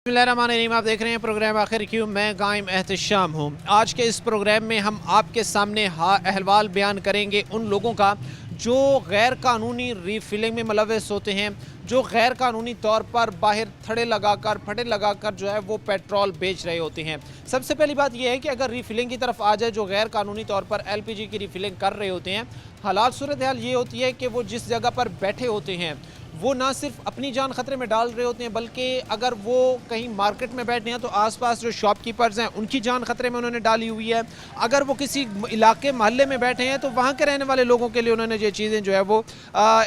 बिस्मिल्लाहिर्रहमानिर्रहीम। आप देख रहे हैं प्रोग्राम आखिर क्यों। मैं गाइम एहतशाम हूँ। आज के इस प्रोग्राम में हम आपके सामने अहवाल बयान करेंगे उन लोगों का जो गैर कानूनी रीफिलिंग में मुलव्वस होते हैं, जो गैर कानूनी तौर पर बाहर थड़े लगाकर फटे लगाकर जो है वो पेट्रोल बेच रहे होते हैं। सबसे पहली बात यह है कि अगर रीफिलिंग की तरफ आ जाए, जो गैर कानूनी तौर पर LPG की रीफिलिंग कर रहे होते हैं, हालात सूरत हाल ये होती है कि वो जिस जगह पर बैठे होते हैं वो ना सिर्फ अपनी जान खतरे में डाल रहे होते हैं, बल्कि अगर वो कहीं मार्केट में बैठे हैं तो आसपास जो शॉपकीपर्स हैं उनकी जान खतरे में उन्होंने डाली हुई है। अगर वो किसी इलाके मोहल्ले में बैठे हैं तो वहाँ के रहने वाले लोगों के लिए उन्होंने ये चीज़ें जो है वो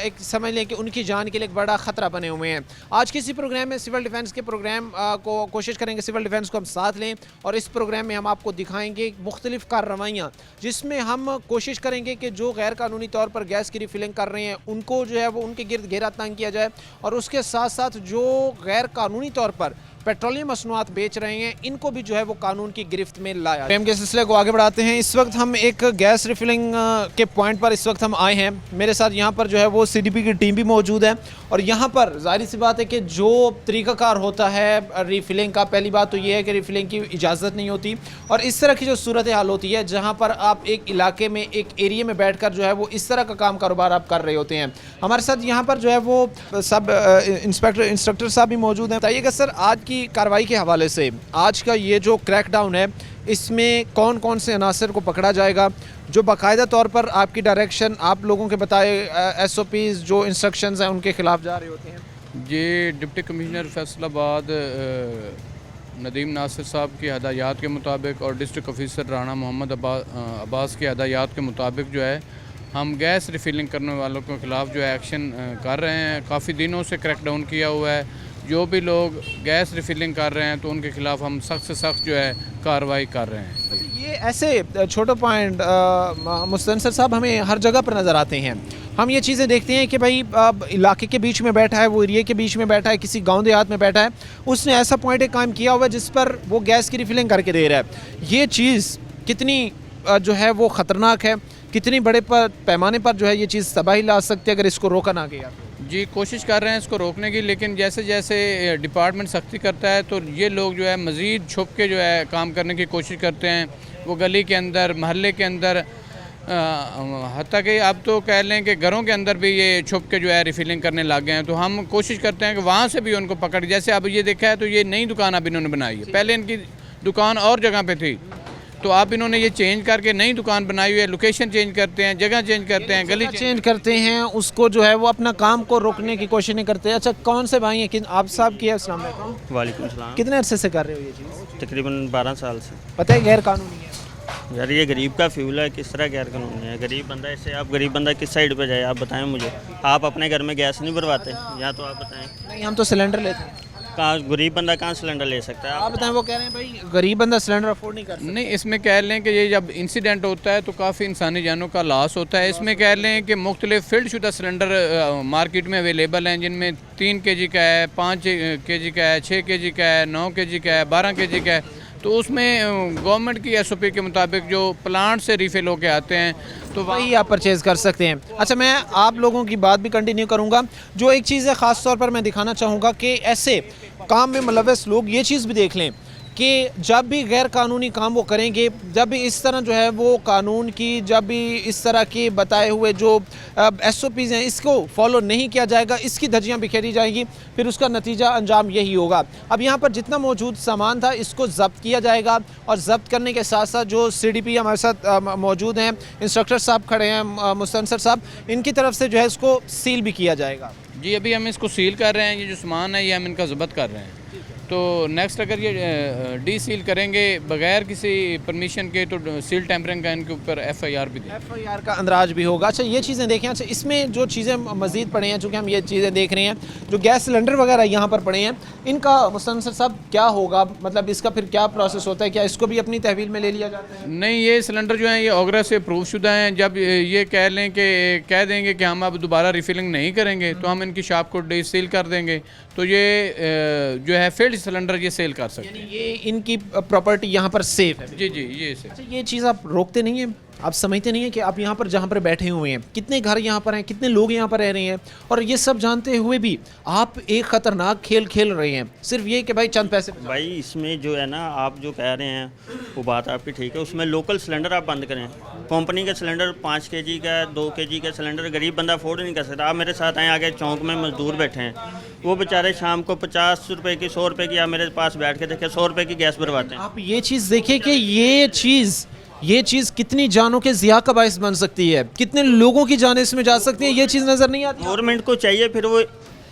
एक समझ लें कि उनकी जान के लिए एक बड़ा ख़तरा बने हुए हैं। आज के इसी प्रोग्राम में सिविल डिफेंस के प्रोग्राम को कोशिश करेंगे सिविल डिफेंस को हम साथ लें, और इस प्रोग्राम में हम आपको दिखाएंगे मुख्तलिफ कार्रवाइयाँ जिसमें हम कोशिश करेंगे कि जो गैर कानूनी तौर पर गैस की रिफिलिंग कर रहे हैं उनको जो है वो उनके गिर्द घेरा तंग किया जाए, और उसके साथ साथ जो गैर कानूनी तौर पर पेट्रोलियम मसनूआत बेच रहे हैं इनको भी जो है वो कानून की गिरफ्त में लाया। प्रेम के सिलसिले को आगे बढ़ाते हैं। इस वक्त हम एक गैस रिफिलिंग के पॉइंट पर इस वक्त हम आए हैं। मेरे साथ यहाँ पर जो है वो CDP की टीम भी मौजूद है, और यहाँ पर जाहिर सी बात है कि जो तरीक़ाकार होता है रिफिलिंग का, पहली बात तो ये है कि रिफिलिंग की इजाज़त नहीं होती, और इस तरह की जो सूरत हाल होती है जहाँ पर आप एक इलाके में एक एरिया में बैठ कर जो है वो इस तरह का काम कारोबार आप कर रहे होते हैं। हमारे साथ यहाँ पर जो है वो सब इंस्ट्रक्टर साहब भी मौजूद हैं। बताइएगा सर, आज की कार्रवाई के हवाले से आज का ये जो क्रैकडाउन है इसमें कौन कौन से अनासर को पकड़ा जाएगा, जो बाकायदा तौर पर आपकी डायरेक्शन आप लोगों के बताए SOPs जो इंस्ट्रक्शंस हैं उनके खिलाफ जा रहे होते हैं? ये डिप्टी कमिश्नर फैसलाबाद नदीम नासिर साहब की हदायत के मुताबिक और डिस्ट्रिक्ट ऑफिसर राना मोहम्मद अब्बास की हदायत के मुताबिक जो है हम गैस रिफिलिंग करने वालों के ख़िलाफ़ जो है एक्शन कर रहे हैं। काफ़ी दिनों से क्रैकडाउन किया हुआ है। जो भी लोग गैस रिफिलिंग कर रहे हैं तो उनके ख़िलाफ़ हम सख्त से सख्त जो है कार्रवाई कर रहे हैं। ये ऐसे छोटे पॉइंट मुस्तनसर साहब हमें हर जगह पर नज़र आते हैं। हम ये चीज़ें देखते हैं कि भाई इलाके के बीच में बैठा है, वो एरिया के बीच में बैठा है, किसी गांव देहात में बैठा है, उसने ऐसा पॉइंट एक काम किया हुआ है जिस पर वो गैस की रिफिलिंग करके दे रहा है। ये चीज़ कितनी जो है वो ख़तरनाक है, कितनी बड़े पैमाने पर जो है ये चीज़ तबाही ला सकती है अगर इसको रोका ना गया। जी, कोशिश कर रहे हैं इसको रोकने की, लेकिन जैसे जैसे डिपार्टमेंट सख्ती करता है तो ये लोग जो है मज़ीद छुप के जो है काम करने की कोशिश करते हैं। वो गली के अंदर, महल्ले के अंदर, हत्ता कि अब तो कह लें कि घरों के अंदर भी ये छुप के जो है रिफिलिंग करने लग गए हैं। तो हम कोशिश करते हैं कि वहाँ से भी उनको पकड़, जैसे अब ये देखा है तो ये नई दुकान अब इन्होंने बनाई है। पहले इनकी दुकान और जगह पे थी, तो आप इन्होंने ये चेंज करके नई दुकान बनाई हुई है। लोकेशन चेंज करते हैं, जगह चेंज करते हैं, गली चेंज करते हैं, उसको जो है वो अपना काम को रोकने की कोशिश नहीं करते। अच्छा, कौन से भाई हैं? आप साहब की है? अस्सलाम वालेकुम। वालेकुम सलाम। कितने अरसे से कर रहे हो ये चीज़? तकरीबन 12 साल से। पता है गैर कानूनी है यार, ये गरीब का फ्यूल है, किस तरह गैर कानूनी है? गरीब बंदा, इससे आप गरीब बंदा किस साइड पे जाए? आप बताएं मुझे। आप अपने घर में गैस नहीं भरवाते? या तो आप बताएं। नहीं, हम तो सिलेंडर लेते हैं। कहाँ गरीब बंदा कहाँ सिलेंडर ले सकता है? आप बताएं। वो कह रहे हैं भाई गरीब बंदा सिलेंडर अफोर्ड नहीं कर सकता। नहीं, इसमें कह लें कि ये जब इंसिडेंट होता है तो काफ़ी इंसानी जानों का लॉस होता है। इसमें कह लें कि मुख्तलिफ फील्ड शुदा सिलेंडर मार्केट में अवेलेबल हैं, जिनमें 3 kg का है, 5 kg का है, 6 kg का है, 9 kg का है, 12 kg का है। तो उसमें गवर्नमेंट की SOP के मुताबिक जो प्लांट से रिफ़िल होके आते हैं तो वही आप परचेज़ कर सकते हैं। अच्छा, मैं आप लोगों की बात भी कंटिन्यू करूंगा। जो एक चीज़ है ख़ास तौर पर मैं दिखाना चाहूँगा कि ऐसे काम में मुलव्वस लोग ये चीज़ भी देख लें कि जब भी गैर कानूनी काम वो करेंगे, जब भी इस तरह जो है वो कानून की, जब भी इस तरह के बताए हुए जो SOPs हैं इसको फॉलो नहीं किया जाएगा, इसकी धज्जियाँ बिखेरी जाएंगी, फिर उसका नतीजा अंजाम यही होगा। अब यहाँ पर जितना मौजूद सामान था इसको ज़ब्त किया जाएगा, और ज़ब्त करने के साथ साथ जो CDP हमारे साथ मौजूद हैं, इंस्ट्रक्टर साहब खड़े हैं, मुस्तनसर साहब, इनकी तरफ से जो है इसको सील भी किया जाएगा। जी, अभी हम इसको सील कर रहे हैं। ये जो सामान है ये हम इनका ज़ब्त कर रहे हैं। तो नेक्स्ट अगर ये डी सील करेंगे बगैर किसी परमिशन के तो सील टेम्परिंग का इनके ऊपर FIR भी FIR का अंदराज भी होगा। अच्छा, ये चीज़ें देखें। अच्छा, इसमें जो चीज़ें मज़ीद पड़े हैं, चूँकि हम ये चीज़ें देख रहे हैं, जो गैस सिलेंडर वगैरह यहाँ पर पड़े हैं, इनका मुस्तनसर साहब क्या होगा? मतलब इसका फिर क्या प्रोसेस होता है? क्या इसको भी अपनी तहवील में ले लिया जाता है? नहीं, ये सिलेंडर जो है ये ओगरा से अप्रूव शुदा हैं। जब ये कह लें कि कह देंगे कि हम अब दोबारा रिफिलिंग नहीं करेंगे तो हम इनकी शॉप को डी सील कर देंगे, तो ये जो है फील्ड सिलेंडर ये सेल कर सकते हैं। ये इनकी प्रॉपर्टी यहाँ पर सेफ है? जी जी, ये सेफ। अच्छा, ये चीज़ आप रोकते नहीं हैं? आप समझते नहीं हैं कि आप यहाँ पर जहाँ पर बैठे हुए हैं कितने घर यहाँ पर हैं, कितने लोग यहाँ पर रह रहे हैं, और ये सब जानते हुए भी आप एक ख़तरनाक खेल खेल रहे हैं सिर्फ ये कि भाई चंद पैसे। भाई इसमें जो है ना, आप जो कह रहे हैं वो बात आपकी ठीक है, उसमें लोकल सिलेंडर आप बंद करें। कंपनी का सिलेंडर 5 kg का 2 kg का सिलेंडर गरीब बंदा अफोर्ड नहीं कर सकता। आप मेरे साथ आए, आगे चौंक में मजदूर बैठे हैं, वो बेचारे शाम को 50 रुपए की 100 रुपए की, आप मेरे पास बैठ के देखें 100 रुपए की गैस भरवाते हैं। आप ये चीज़ देखिए कि ये चीज़ कितनी जानों के ज़िया का बायस बन सकती है, कितने लोगों की जान इसमें जा सकती है, ये चीज़ नज़र नहीं आती। गवर्नमेंट को चाहिए फिर वो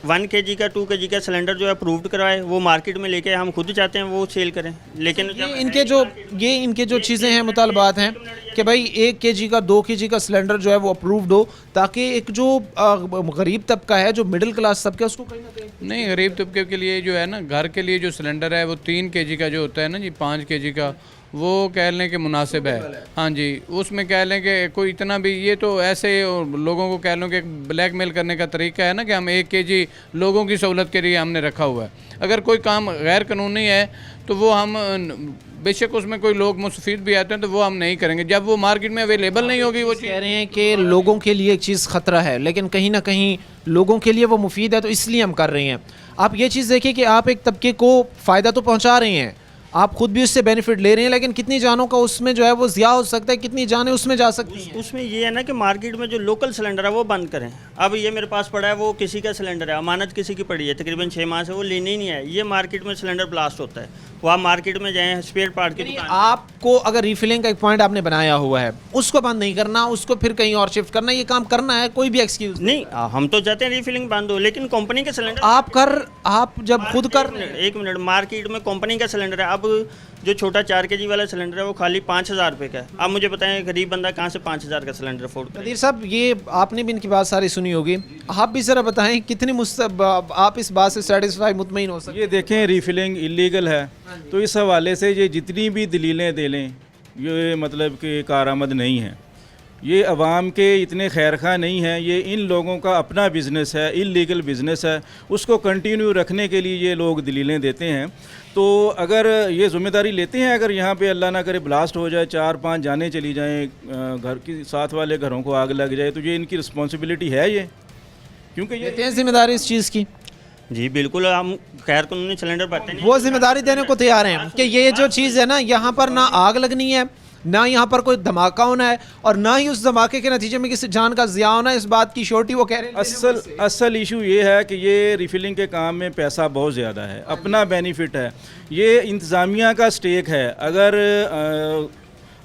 1 kg का 2 kg का सिलेंडर जो है अप्रूव्ड करवाए, वो मार्केट में लेके, हम खुद चाहते हैं वो सेल करें। लेकिन ये इनके जो चीज़ें हैं, मुतालबात हैं कि भाई 1 kg का 2 kg का सिलेंडर जो है वो अप्रूव्ड हो, ताकि एक जो गरीब तबका है, जो मिडिल क्लास तबका है, उसको कहीं ना कहीं। नहीं, गरीब तबके के लिए जो है ना, घर के लिए जो सिलेंडर है वो 3 kg का जो होता है ना जी, 5 kg का, वो कह लें कि मुनासिब है। हाँ जी, उसमें कह लें कि कोई इतना भी, ये तो ऐसे लोगों को कह लो कि ब्लैकमेल करने का तरीका है ना कि हम 1 kg लोगों की सहूलत के लिए हमने रखा हुआ है। अगर कोई काम गैर कानूनी है तो वो हम, बेशक उसमें कोई लोग मुस्तफीद भी आते हैं तो वो हम नहीं करेंगे जब वो मार्केट में अवेलेबल नहीं होगी वो चीज़। कह रहे हैं कि लोगों के लिए एक चीज़ ख़तरा है, लेकिन कहीं ना कहीं लोगों के लिए वो मुफीद है, तो इसलिए हम कर रहे हैं। आप ये चीज़ देखिए कि आप एक तबके को फ़ायदा तो पहुँचा रहे हैं, आप खुद भी उससे बेनिफिट ले रहे हैं, लेकिन कितनी जानों का उसमें जो है वो ज़िया हो सकता है, कितनी जानें उसमें जा सकती हैं। उसमें ये है ना कि मार्केट में जो लोकल सिलेंडर है वो बंद करें। अब ये मेरे पास पड़ा है, वो किसी का सिलेंडर है, अमानत किसी की पड़ी है, तकरीबन 6 माह से वो लेने ही नहीं है। ये मार्केट में सिलेंडर ब्लास्ट होता है, वो आप मार्केट में जाएँ, स्पेयर पार्ट की दुकान, आपको अगर रिफिलिंग का एक पॉइंट आपने बनाया हुआ है, उसको बंद नहीं करना, उसको फिर कहीं और शिफ्ट करना, ये काम करना है, कोई भी एक्सक्यूज नहीं। हम तो चाहते हैं रिफिलिंग बंद हो, लेकिन कंपनी के सिलेंडर आप जब खुद कर। 1 मिनट, मार्केट में कंपनी का सिलेंडर है। अब जो छोटा 4 kg वाला सिलेंडर है वो खाली 5,000 रुपये का है। आप मुझे बताएं गरीब बंदा कहाँ से 5,000 का सिलेंडर अफोर्ड करे? नदीर साहब, ये आपने भी इनकी बात सारी सुनी होगी, आप भी ज़रा बताएं कितनी आप इस बात से सेटिस्फाई, मुतमईन हो सकते? ये देखें, रीफिलिंग इलीगल है, तो इस हवाले से ये जितनी भी दलीलें दे लें, ये मतलब कि कारआमद नहीं है। ये अवाम के इतने खैरखा नहीं हैं, ये इन लोगों का अपना बिज़नेस है, इलीगल बिज़नेस है, उसको कंटिन्यू रखने के लिए ये लोग दलीलें देते हैं। तो अगर ये ज़िम्मेदारी लेते हैं, अगर यहाँ पे अल्लाह ना करे ब्लास्ट हो जाए, 4-5 जानें चली जाएं, घर की साथ वाले घरों को आग लग जाए, तो ये इनकी रिस्पॉन्सिबिलिटी है ये, क्योंकि ये लेते हैं जिम्मेदारी इस चीज़ की। जी बिल्कुल, हम गैर कानूनी सिलेंडर भरते नहीं। वो जिम्मेदारी देने को तैयार हैं कि ये जो चीज़ है ना, यहाँ पर ना आग लगनी है, ना यहाँ पर कोई धमाका होना है, और ना ही उस धमाके के नतीजे में किसी जान का ज़िया होना है। इस बात की श्योरिटी वो कह रहे हैं। असल इशू ये है कि ये रिफिलिंग के काम में पैसा बहुत ज़्यादा है, अपना बेनिफिट है, ये इंतज़ामिया का स्टेक है। अगर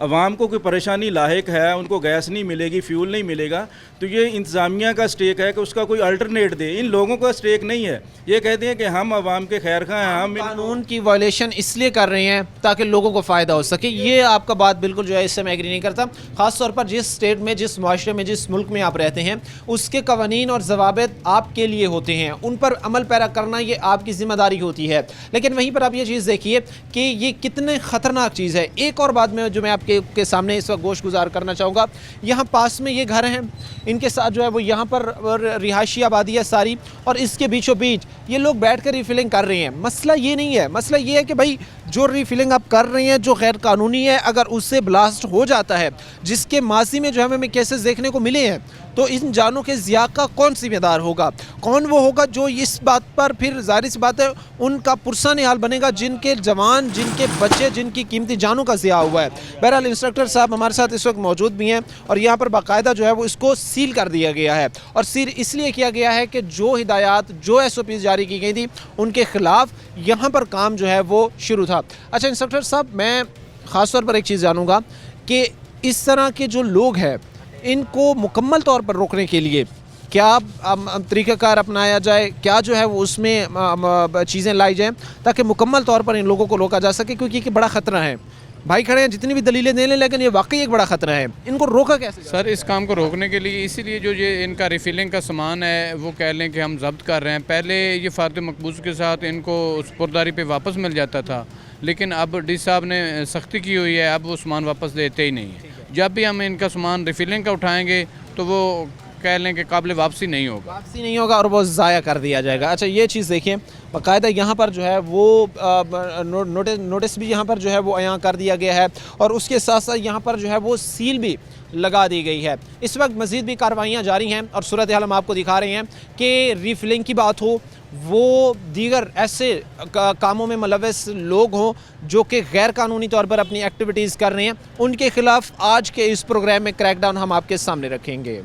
अवाम को कोई परेशानी लायक है, उनको गैस नहीं मिलेगी, फ्यूल नहीं मिलेगा, तो ये इंतज़ामिया का स्टेक है कि उसका कोई अल्टरनेट दे। इन लोगों का स्टेक नहीं है। ये कहते हैं कि हम अवाम के खैर खा हैं, हम कानून की वायलेशन इसलिए कर रहे हैं ताकि लोगों को फ़ायदा हो सके। ये आपका बात बिल्कुल जो है, इससे मैं एग्री नहीं करता। ख़ास तौर पर जिस स्टेट में, जिस माशरे में, जिस मुल्क में आप रहते हैं, उसके कवानीन और ज़वाबित आपके लिए होते हैं, उन पर अमल पैरा करना ये आपकी ज़िम्मेदारी होती है। लेकिन वहीं पर आप ये चीज़ देखिए कि ये कितने ख़तरनाक चीज़ है। एक और बात में जो मैं आपके सामने इस वक्त गोश गुजार करना चाहूँगा, यहाँ पास में ये घर हैं, इनके साथ जो है वो यहाँ पर रिहायशी आबादी है सारी, और इसके बीचों बीच ये लोग बैठ कर रिफिलिंग कर रहे हैं। मसला ये नहीं है, मसला ये है कि भाई जो रिफिलिंग आप कर रहे हैं, जो गैर कानूनी है, अगर उससे ब्लास्ट हो जाता है, जिसके माजी में जो है हमें केसेस देखने को मिले हैं, तो इन जानों के ज़िया का कौन जिम्मेदार होगा? कौन वो होगा जो इस बात पर फिर ज़ाहिर सी बात है उनका पुरसा निहाल बनेगा, जिनके जवान, जिनके बच्चे, जिनकी कीमती जानों का ज़िया हुआ है। बहरहाल इंस्ट्रक्टर साहब हमारे साथ इस वक्त मौजूद भी हैं, और यहाँ पर बाकायदा जो है वो इसको सील कर दिया गया है, और सील इसलिए किया गया है कि जो हिदायत, जो SOP जारी की गई थी, उनके ख़िलाफ़ यहाँ पर काम जो है वो शुरू था। अच्छा इंस्ट्रक्टर साहब, मैं ख़ास तौर पर एक चीज़ जानूँगा कि इस तरह के जो लोग हैं, इनको मुकम्मल तौर पर रोकने के लिए क्या तरीक़ाकार अपनाया जाए, क्या जो है वो उसमें चीज़ें लाई जाएँ ताकि मुकम्मल तौर पर इन लोगों को रोका जा सके? क्योंकि ये बड़ा ख़तरा है। भाई खड़े हैं, जितनी भी दलीलें दे लें, लेकिन ये वाकई एक बड़ा ख़तरा है। इनको रोका कैसे सर? इस काम को रोकने के लिए इसीलिए जो ये इनका रिफिलिंग का सामान है वो कह लें कि हम जब्त कर रहे हैं। पहले ये फ़ारत मकबूज के साथ इनको स्पुर्दारी पे वापस मिल जाता था, लेकिन अब डी साहब ने सख्ती की हुई है, अब वो सामान वापस देते ही नहीं है। जब भी हम इनका सामान रिफिलिंग का उठाएँगे तो वो कह लें कि काबिल वापसी नहीं होगा। वापसी नहीं होगा और वो ज़ाया कर दिया जाएगा। अच्छा ये चीज़ देखिए, बाकायदा यहाँ पर जो है वो नोटिस भी यहाँ पर जो है वो यहाँ कर दिया गया है और उसके साथ साथ यहाँ पर जो है वो सील भी लगा दी गई है। इस वक्त मज़ीद भी कार्रवाइयाँ जारी हैं और सूरत हाल हम आपको दिखा रहे हैं कि रीफिलिंग की बात हो, वो दीगर ऐसे कामों में मुलव्वस लोग हों जो कि गैर कानूनी तौर पर अपनी एक्टिविटीज़ कर रहे हैं, उनके खिलाफ आज के इस प्रोग्राम में क्रैकडाउन हम आपके सामने रखेंगे।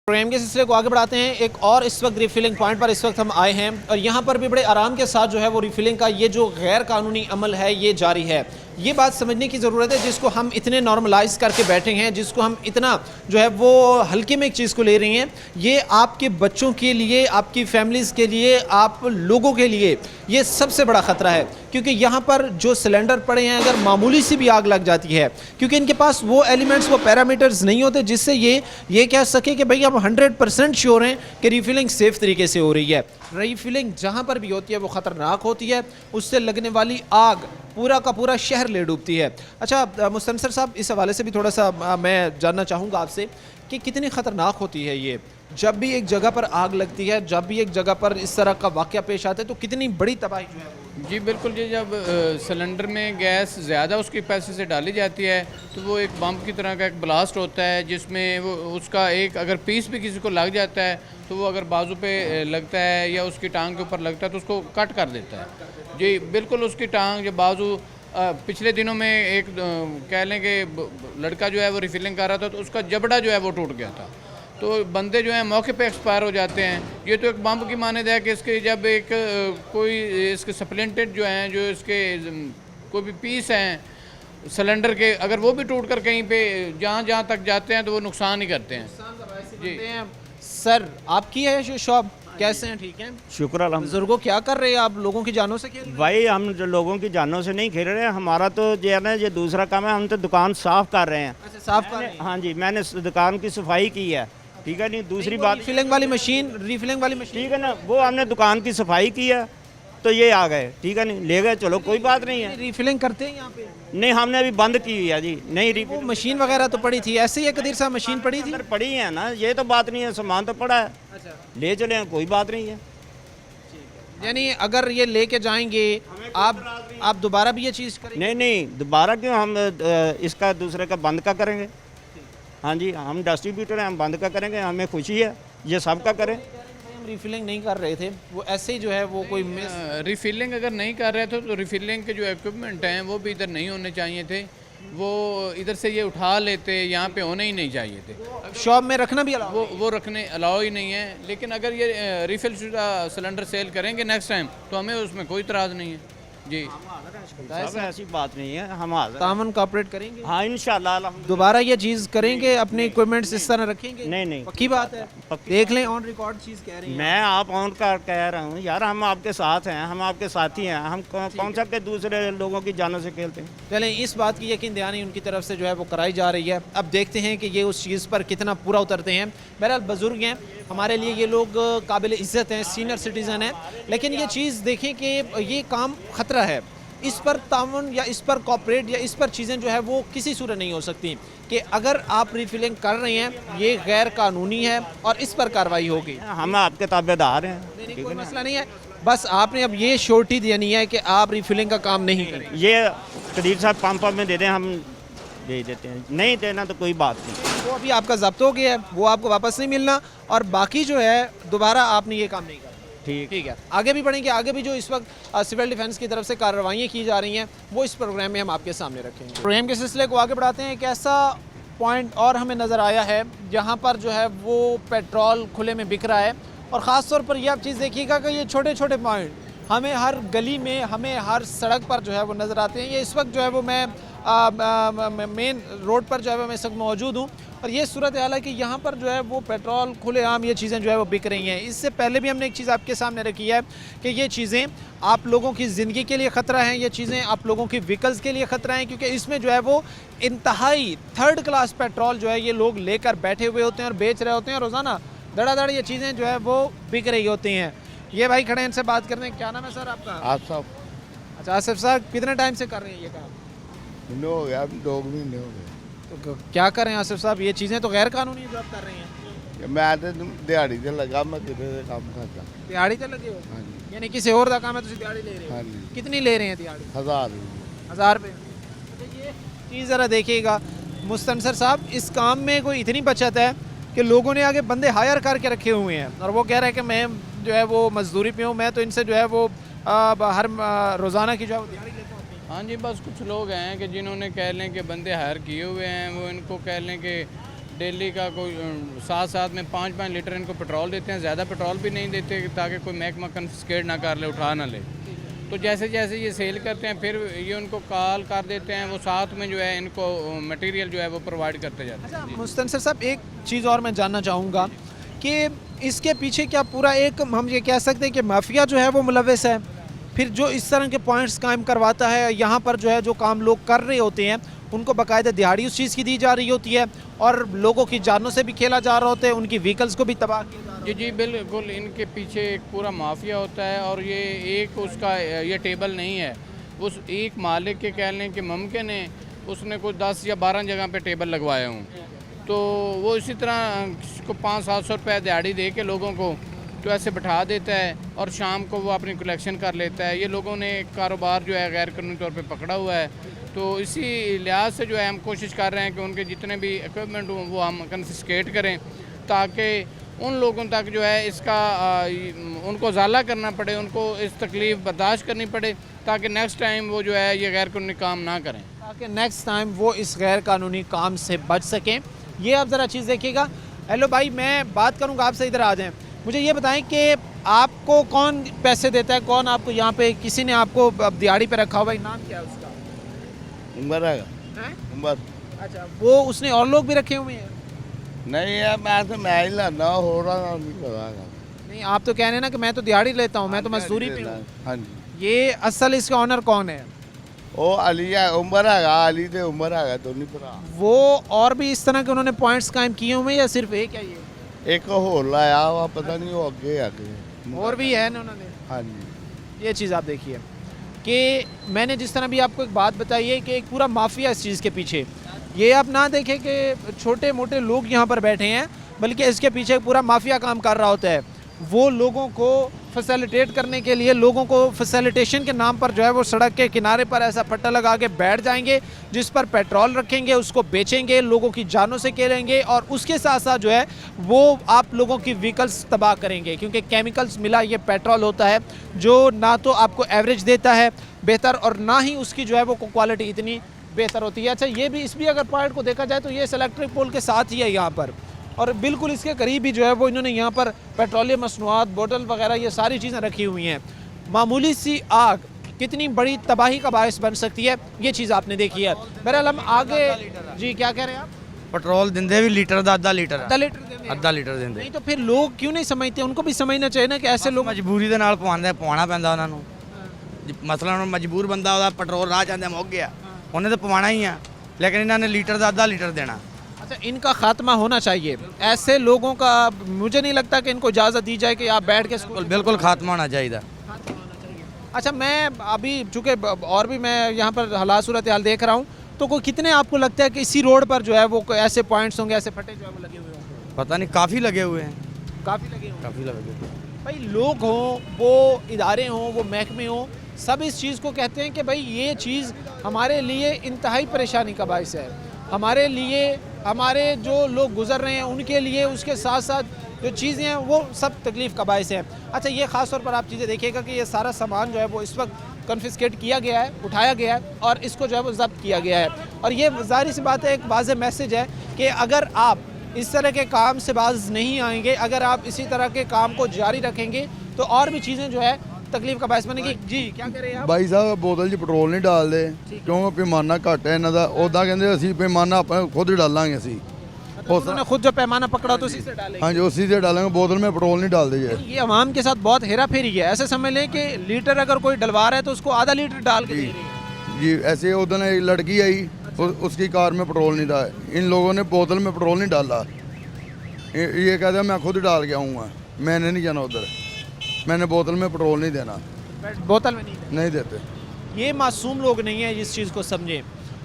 प्रोग्राम के सिलसिले को आगे बढ़ाते हैं। एक और इस वक्त रिफिलिंग पॉइंट पर इस वक्त हम आए हैं और यहाँ पर भी बड़े आराम के साथ जो है वो रिफिलिंग का ये जो गैर कानूनी अमल है ये जारी है। ये बात समझने की ज़रूरत है जिसको हम इतने नॉर्मलाइज करके बैठे हैं, जिसको हम इतना जो है वो हल्के में एक चीज़ को ले रही हैं। ये आपके बच्चों के लिए, आपकी फैमिलीज़ के लिए, आप लोगों के लिए ये सबसे बड़ा ख़तरा है क्योंकि यहाँ पर जो सिलेंडर पड़े हैं अगर मामूली सी भी आग लग जाती है, क्योंकि इनके पास वो एलिमेंट्स, वो पैरामीटर्स नहीं होते जिससे ये कह सके कि भाई हम 100% श्योर हैं कि रिफिलिंग सेफ़ तरीके से हो रही है। रिफिलिंग जहाँ पर भी होती है वो ख़तरनाक होती है, उससे लगने वाली आग पूरा का पूरा शहर ले डूबती है। अच्छा मुस्तनसर साहब, इस हवाले से भी थोड़ा सा मैं जानना चाहूँगा आपसे कि कितनी ख़तरनाक होती है ये, जब भी एक जगह पर आग लगती है, जब भी एक जगह पर इस तरह का वाक़या पेश आता है तो कितनी बड़ी तबाही जो है। जी बिल्कुल जी, जब सिलेंडर में गैस ज़्यादा उसकी पैसे से डाली जाती है तो वो एक बम की तरह का एक ब्लास्ट होता है जिसमें वो उसका एक अगर पीस भी किसी को लग जाता है तो वो अगर बाजू पे लगता है या उसकी टांग के ऊपर लगता है तो उसको कट कर देता है। जी बिल्कुल, उसकी टांग या बाजू पिछले दिनों में एक कह लें कि लड़का जो है वो रिफिलिंग कर रहा था तो उसका जबड़ा जो है वो टूट गया था, तो बंदे जो हैं मौके पे एक्सपायर हो जाते हैं। ये तो एक बम की मानद है कि इसके जब एक कोई इसके सप्लेंटेड जो हैं, जो इसके कोई भी पीस हैं सिलेंडर के, अगर वो भी टूट कर कहीं पे जहाँ तक जाते हैं तो वो नुकसान ही करते हैं। जी सर, आपकी है शॉप, कैसे हैं? ठीक हैं, शुक्र अल्हम्दुलिल्लाह। बुजुर्गों क्या कर रहे हैं आप? लोगों की जानों से खेल रहे हैं? भाई हम जो लोगों की जानों से नहीं खेल रहे हैं, हमारा तो जो है ना ये दूसरा काम है, हम तो दुकान साफ कर रहे हैं। अच्छा, साफ कर रहे हैं। हाँ जी, मैंने दुकान की सफाई की है, ठीक है। नहीं दूसरी बात, रिफिलिंग वाली मशीन ठीक है ना, वो हमने दुकान की सफाई की है तो ये आ गए, ठीक है, नहीं ले गए, चलो कोई बात नहीं है। रिफिलिंग करते हैं यहाँ पे? नहीं, हमने अभी बंद की हुई है जी। नहीं वो मशीन वगैरह तो पड़ी थी, ऐसे ही है कदीर साहब, मशीन पड़ी थी? अंदर पड़ी है ना, ये तो बात नहीं है, सामान तो पड़ा है। अच्छा, ले चले, कोई बात नहीं है। यानी अगर ये लेके जाएंगे आप दोबारा भी ये चीज़ करेंगे? नहीं, दोबारा क्यों, हम इसका दूसरे का बंद का करेंगे। हाँ जी, हम डिस्ट्रीब्यूटर हैं, हम बंद का करेंगे, हमें खुशी है, ये सब का करें। हम रिफिलिंग नहीं कर रहे थे, वो ऐसे ही जो है वो कोई रिफिलिंग अगर नहीं कर रहे थे तो रिफिलिंग के जो इक्विपमेंट हैं वो भी इधर नहीं होने चाहिए थे, वो इधर से ये उठा लेते, यहाँ पे होने ही नहीं चाहिए थे। शॉप में रखना भी अलाउ? वो रखने अलाउ ही नहीं है, लेकिन अगर ये रिफिल शुदा सिलेंडर सेल करेंगे नेक्स्ट टाइम तो हमें उसमें कोई इतराज़ नहीं है। जी सब ऐसी बात नहीं है, हम हाजिर। तामन कोऑपरेट करेंगे? हाँ इंशाल्लाह, अल्हम्दुलिल्लाह। दोबारा ये चीज़ करेंगे, अपने इक्विपमेंट्स इस तरह रखेंगे? नहीं, पक्की बात है, देख लें ऑन रिकॉर्ड चीज़ कह रही है। मैं आप ऑन का कह रहा हूँ यार, हम आपके साथ हैं, हम आपके साथी हैं, हम कौन सा के दूसरे लोगों की जानों से खेलते हैं। चलें, इस बात की यकीन दहानी उनकी तरफ से जो है वो कराई जा रही है। अब देखते हैं कि ये उस चीज़ पर कितना पूरा उतरते हैं। बहरहाल बुजुर्ग हैं, हमारे लिए ये लोग काबिल इज़्ज़त हैं, सीनियर सिटीज़न हैं, लेकिन ये चीज़ देखें कि ये काम ख़तरा है, इस पर तावन या इस पर कॉपरेट या इस पर चीज़ें जो है वो किसी सूरत नहीं हो सकती कि अगर आप रिफिलिंग कर रहे हैं ये गैर कानूनी है और इस पर कार्रवाई होगी। हम आपके ताबेदार हैं, नहीं, कोई मसला नहीं है, बस आपने अब ये श्योरिटी देनी है कि आप रिफिलिंग का काम नहीं करेंगे। ये कदीर साहब पंप में दे दें, हम दे देते हैं, नहीं देना तो कोई बात नहीं। वो अभी आपका जब्त हो गया है, वो आपको वापस नहीं मिलना, और बाकी जो है दोबारा आपने ये काम नहीं करना। ठीक है, आगे भी बढ़ेंगे, आगे भी जो इस वक्त सिविल डिफेंस की तरफ से कार्रवाइयाँ की जा रही हैं वो इस प्रोग्राम में हम आपके सामने रखेंगे। प्रोग्राम के सिलसिले को आगे बढ़ाते हैं। एक ऐसा पॉइंट और हमें नज़र आया है जहाँ पर जो है वो पेट्रोल खुले में बिक रहा है, और ख़ास तौर पर ये आप चीज़ देखिएगा कि ये छोटे छोटे पॉइंट हमें हर गली में, हमें हर सड़क पर जो है वो नज़र आते हैं। ये इस वक्त जो है वो मैं मेन रोड पर जो है मैं इस वक्त मौजूद हूँ, और ये सूरत हाल है कि यहाँ पर जो है वो पेट्रोल खुलेआम ये चीज़ें जो है वो बिक रही हैं। इससे पहले भी हमने एक चीज़ आपके सामने रखी है कि ये चीज़ें आप लोगों की ज़िंदगी के लिए ख़तरा हैं, ये चीज़ें आप लोगों की व्हीकल्स के लिए ख़तरा हैं, क्योंकि इसमें जो है वो इंतहाई थर्ड क्लास पेट्रोल जो है ये लोग लेकर बैठे हुए होते हैं और बेच रहे होते हैं, रोज़ाना धड़ाधड़ ये चीज़ें जो है वो बिक रही होती हैं। ये भाई खड़े हैं, इनसे बात करते हैं। क्या नाम है सर आपका? आसफ। अच्छा आसिफ साहब, कितने टाइम से कर रहे हैं ये काम? हो गया, 2 महीने हो गए। तो क्या करें आसिफ साहब, ये चीज़ें तो गैर कानूनी जो आप कर रहे हैं। मैं तो दिहाड़ी ते लगा, मैं किते दे काम करता। दिहाड़ी तो लगे हो, हाँ जी, यानी किसी और का काम है, तुम दिहाड़ी ले रहे हाँ हो। जी। कितनी ले रहे हैं दिहाड़ी? 1000 1000 रुपये। अच्छा, ये चीज़ ज़रा देखिएगा मुस्तनसर साहब, इस काम में कोई इतनी बचत है कि लोगों ने आगे बंदे हायर करके रखे हुए हैं और वो कह रहे हैं कि मैं जो है वो मजदूरी पे हूँ, मैं तो इनसे जो है वो हर रोज़ाना की जो है वो दिहाड़ी लेता हूँ। हाँ जी, बस कुछ लोग हैं कि जिन्होंने कह लें कि बंदे हायर किए हुए हैं, वो इनको कह लें कि डेली का कोई साथ साथ में 5-5 लीटर इनको पेट्रोल देते हैं, ज़्यादा पेट्रोल भी नहीं देते ताकि कोई महकमा कन्फिस्केट ना कर ले, उठा ना ले। तो जैसे जैसे ये सेल करते हैं फिर ये उनको कॉल कर देते हैं, वो साथ में जो है इनको मटेरियल जो है वो प्रोवाइड करते जाते हैं। अच्छा मुस्तनसर साहब, एक चीज़ और मैं जानना चाहूँगा कि इसके पीछे क्या पूरा एक हम ये कह सकते हैं कि माफिया जो है वो मुलविस है, फिर जो इस तरह के पॉइंट्स कायम करवाता है, यहाँ पर जो है जो काम लोग कर रहे होते हैं उनको बाकायदा दिहाड़ी उस चीज़ की दी जा रही होती है और लोगों की जानों से भी खेला जा रहा होता है, उनकी व्हीकल्स को भी तबाह किया जा रहा जी जी बिल्कुल, इनके पीछे एक पूरा माफिया होता है और ये एक उसका ये टेबल नहीं है, उस एक मालिक के कह लें कि मुमकिन है उसने कुछ 10 या 12 जगह पे टेबल लगवाए हों, तो वो इसी तरह किसी को 500-700 रुपये दिहाड़ी दे के लोगों को तो ऐसे बैठा देता है और शाम को वो अपनी कलेक्शन कर लेता है। ये लोगों ने कारोबार जो है गैर कानूनी तौर पे पकड़ा हुआ है, तो इसी लिहाज से जो है हम कोशिश कर रहे हैं कि उनके जितने भी इक्विपमेंट हों वो हम कन्फिस्केट करें ताकि उन लोगों तक जो है इसका उनको ज़ाला करना पड़े, उनको इस तकलीफ़ बर्दाश्त करनी पड़े ताकि नेक्स्ट टाइम वो जो है ये गैर कानूनी काम ना करें, ताकि नेक्स्ट टाइम वो इस गैर कानूनी काम से बच सकें। ये आप ज़रा चीज़ देखिएगा। हेलो भाई, मैं बात करूँगा आपसे, इधर आ जाएं। मुझे ये बताएं कि आपको कौन पैसे देता है, कौन आपको यहाँ पे किसी ने आपको दिहाड़ी पे रखा हुआ है, नाम क्या है उसका? उम्र है हैं? उम्र अच्छा, वो उसने और लोग भी रखे हुए हैं? नहीं है, मैं ही लाना हो रहा नहीं पता। नहीं, आप तो कह रहे हैं ना कि मैं तो दिहाड़ी लेता हूँ, मैं तो मजदूरी पे हूँ। हाँ जी, ये असल इसका ऑनर कौन है? वो अली है, उम्र है, अली ते उम्र है तो नहीं पता। वो और भी इस तरह के उन्होंने पॉइंट्स कायम किए हुए हैं या सिर्फ एक है ये? एक होर लाया वा, पता नहीं वो अगे आगे और भी है ना उन्होंने? हाँ जी, ये चीज़ आप देखिए कि मैंने जिस तरह भी आपको एक बात बताई है कि एक पूरा माफिया इस चीज़ के पीछे, ये आप ना देखें कि छोटे मोटे लोग यहाँ पर बैठे हैं, बल्कि इसके पीछे एक पूरा माफिया काम कर रहा होता है। वो लोगों को फैसिलिटेट करने के लिए, लोगों को फैसिलिटेशन के नाम पर जो है वो सड़क के किनारे पर ऐसा फट्टा लगा के बैठ जाएंगे जिस पर पेट्रोल रखेंगे, उसको बेचेंगे, लोगों की जानों से खेलेंगे और उसके साथ साथ जो है वो आप लोगों की व्हीकल्स तबाह करेंगे, क्योंकि केमिकल्स मिला ये पेट्रोल होता है जो ना तो आपको एवरेज देता है बेहतर और ना ही उसकी जो है वो क्वालिटी इतनी बेहतर होती है। अच्छा, ये भी इस भी अगर पॉइंट को देखा जाए तो ये इलेक्ट्रिक पोल के साथ ही है यहाँ पर, और बिल्कुल इसके करीब ही जो है वो इन्होंने यहाँ पर पेट्रोलियम मसनूआत, बोतल वगैरह ये सारी चीज़ें रखी हुई हैं। मामूली सी आग कितनी बड़ी तबाही का बायस बन सकती है, ये चीज़ आपने देखी है। बहरहाल हम आगे जी, क्या कह रहे हैं आप? पेट्रोल दिंदे भी लीटर का आधा लीटर आधा लीटर देंगे? आधा लीटर ਦਿੰਦੇ नहीं तो फिर लोग क्यों नहीं समझते? उनको भी समझना चाहिए ना कि ऐसे लोग ਮਜਬੂਰੀ ਦੇ ਨਾਲ ਪਵਾਉਣਾ ਪੈਂਦਾ ਉਹਨਾਂ ਨੂੰ। ਮਸਲਾ ਮਜਬੂਰ ਬੰਦਾ ਉਹਦਾ ਪੈਟਰੋਲ ਰਾਹ ਜਾਂਦੇ ਮੁੱਕ ਗਿਆ, ਉਹਨੇ ਤਾਂ ਪਵਾਉਣਾ ਹੀ ਆ, ਲੇਕਿਨ ਇਹਨਾਂ ਨੇ ਲੀਟਰ ਦਾ ਅੱਧਾ ਲੀਟਰ ਦੇਣਾ। अच्छा, इनका खात्मा होना चाहिए। ऐसे लोगों का मुझे नहीं लगता कि इनको इजाज़त दी जाए कि आप बैठ के बिल्कुल खात्मा होना चाहिए। अच्छा, मैं अभी चूँकि और भी मैं यहाँ पर हालात सूरत हाल देख रहा हूँ, तो कोई कितने आपको लगता है कि इसी रोड पर जो है वो कोई ऐसे पॉइंट्स होंगे, ऐसे फटे जो है वो लगे हुए होंगे? पता नहीं, काफ़ी लगे हुए हैं, काफ़ी लगे होंगे। काफ़ी लगे हुए हैं। भाई लोग हों, वो इदारे हों, वो महकमे हों, सब इस चीज़ को कहते हैं कि भाई ये चीज़ हमारे लिए इंतहाई परेशानी का बायस है, हमारे लिए, हमारे जो लोग गुजर रहे हैं उनके लिए, उसके साथ साथ जो चीज़ें हैं वो सब तकलीफ़ का बायस है। अच्छा, ये ख़ास तौर पर आप चीज़ें देखिएगा कि ये सारा सामान जो है वो इस वक्त कन्फिस्केट किया गया है, उठाया गया है और इसको जो है वो ज़ब्त किया गया है। और ये ज़ाहिर सी बात है, एक वाज़ेह मैसेज है कि अगर आप इस तरह के काम से बाज नहीं आएंगे, अगर आप इसी तरह के काम को जारी रखेंगे तो और भी चीज़ें जो है तकलीफ का बायस बनेगी। जी, क्या कह रहे हैं आप? ਬਾਈ ਸਾਹਿਬ ਬੋਤਲ 'ਚ ਪੈਟਰੋਲ ਨਹੀਂ ਡਾਲਦੇ ਕਿਉਂਕਿ ਪੈਮਾਨਾ ਘੱਟ ਹੈ ਇਹਨਾਂ ਦਾ। ਉੱਦਾਂ ਕਹਿੰਦੇ ਅਸੀਂ ਪੈਮਾਨਾ ਆਪਾਂ ਖੁਦ ਡਾਲਾਂਗੇ ਅਸੀਂ। उन्होंने खुद जो पैमाना पकड़ा तो उसी से डालेंगे। हाँ जी, उसी से डालेंगे, बोतल में पेट्रोल नहीं डालते ये। ये अवाम के साथ बहुत हेरा फेरी है। ऐसे समझ लें कि लीटर अगर कोई डलवा रहा है तो उसको आधा लीटर डाल के दे रही है। जी, ऐसे उधर एक लड़की आई, उसकी कार में पेट्रोल नहीं था, इन लोगों ने बोतल में पेट्रोल नहीं डाला। ये कहता मैं खुद डाल के आऊँगा, मैंने नहीं जाना उधर, मैंने बोतल में पेट्रोल नहीं देना। बोतल में नहीं नहीं देते। ये मासूम लोग नहीं है, इस चीज़ को समझें।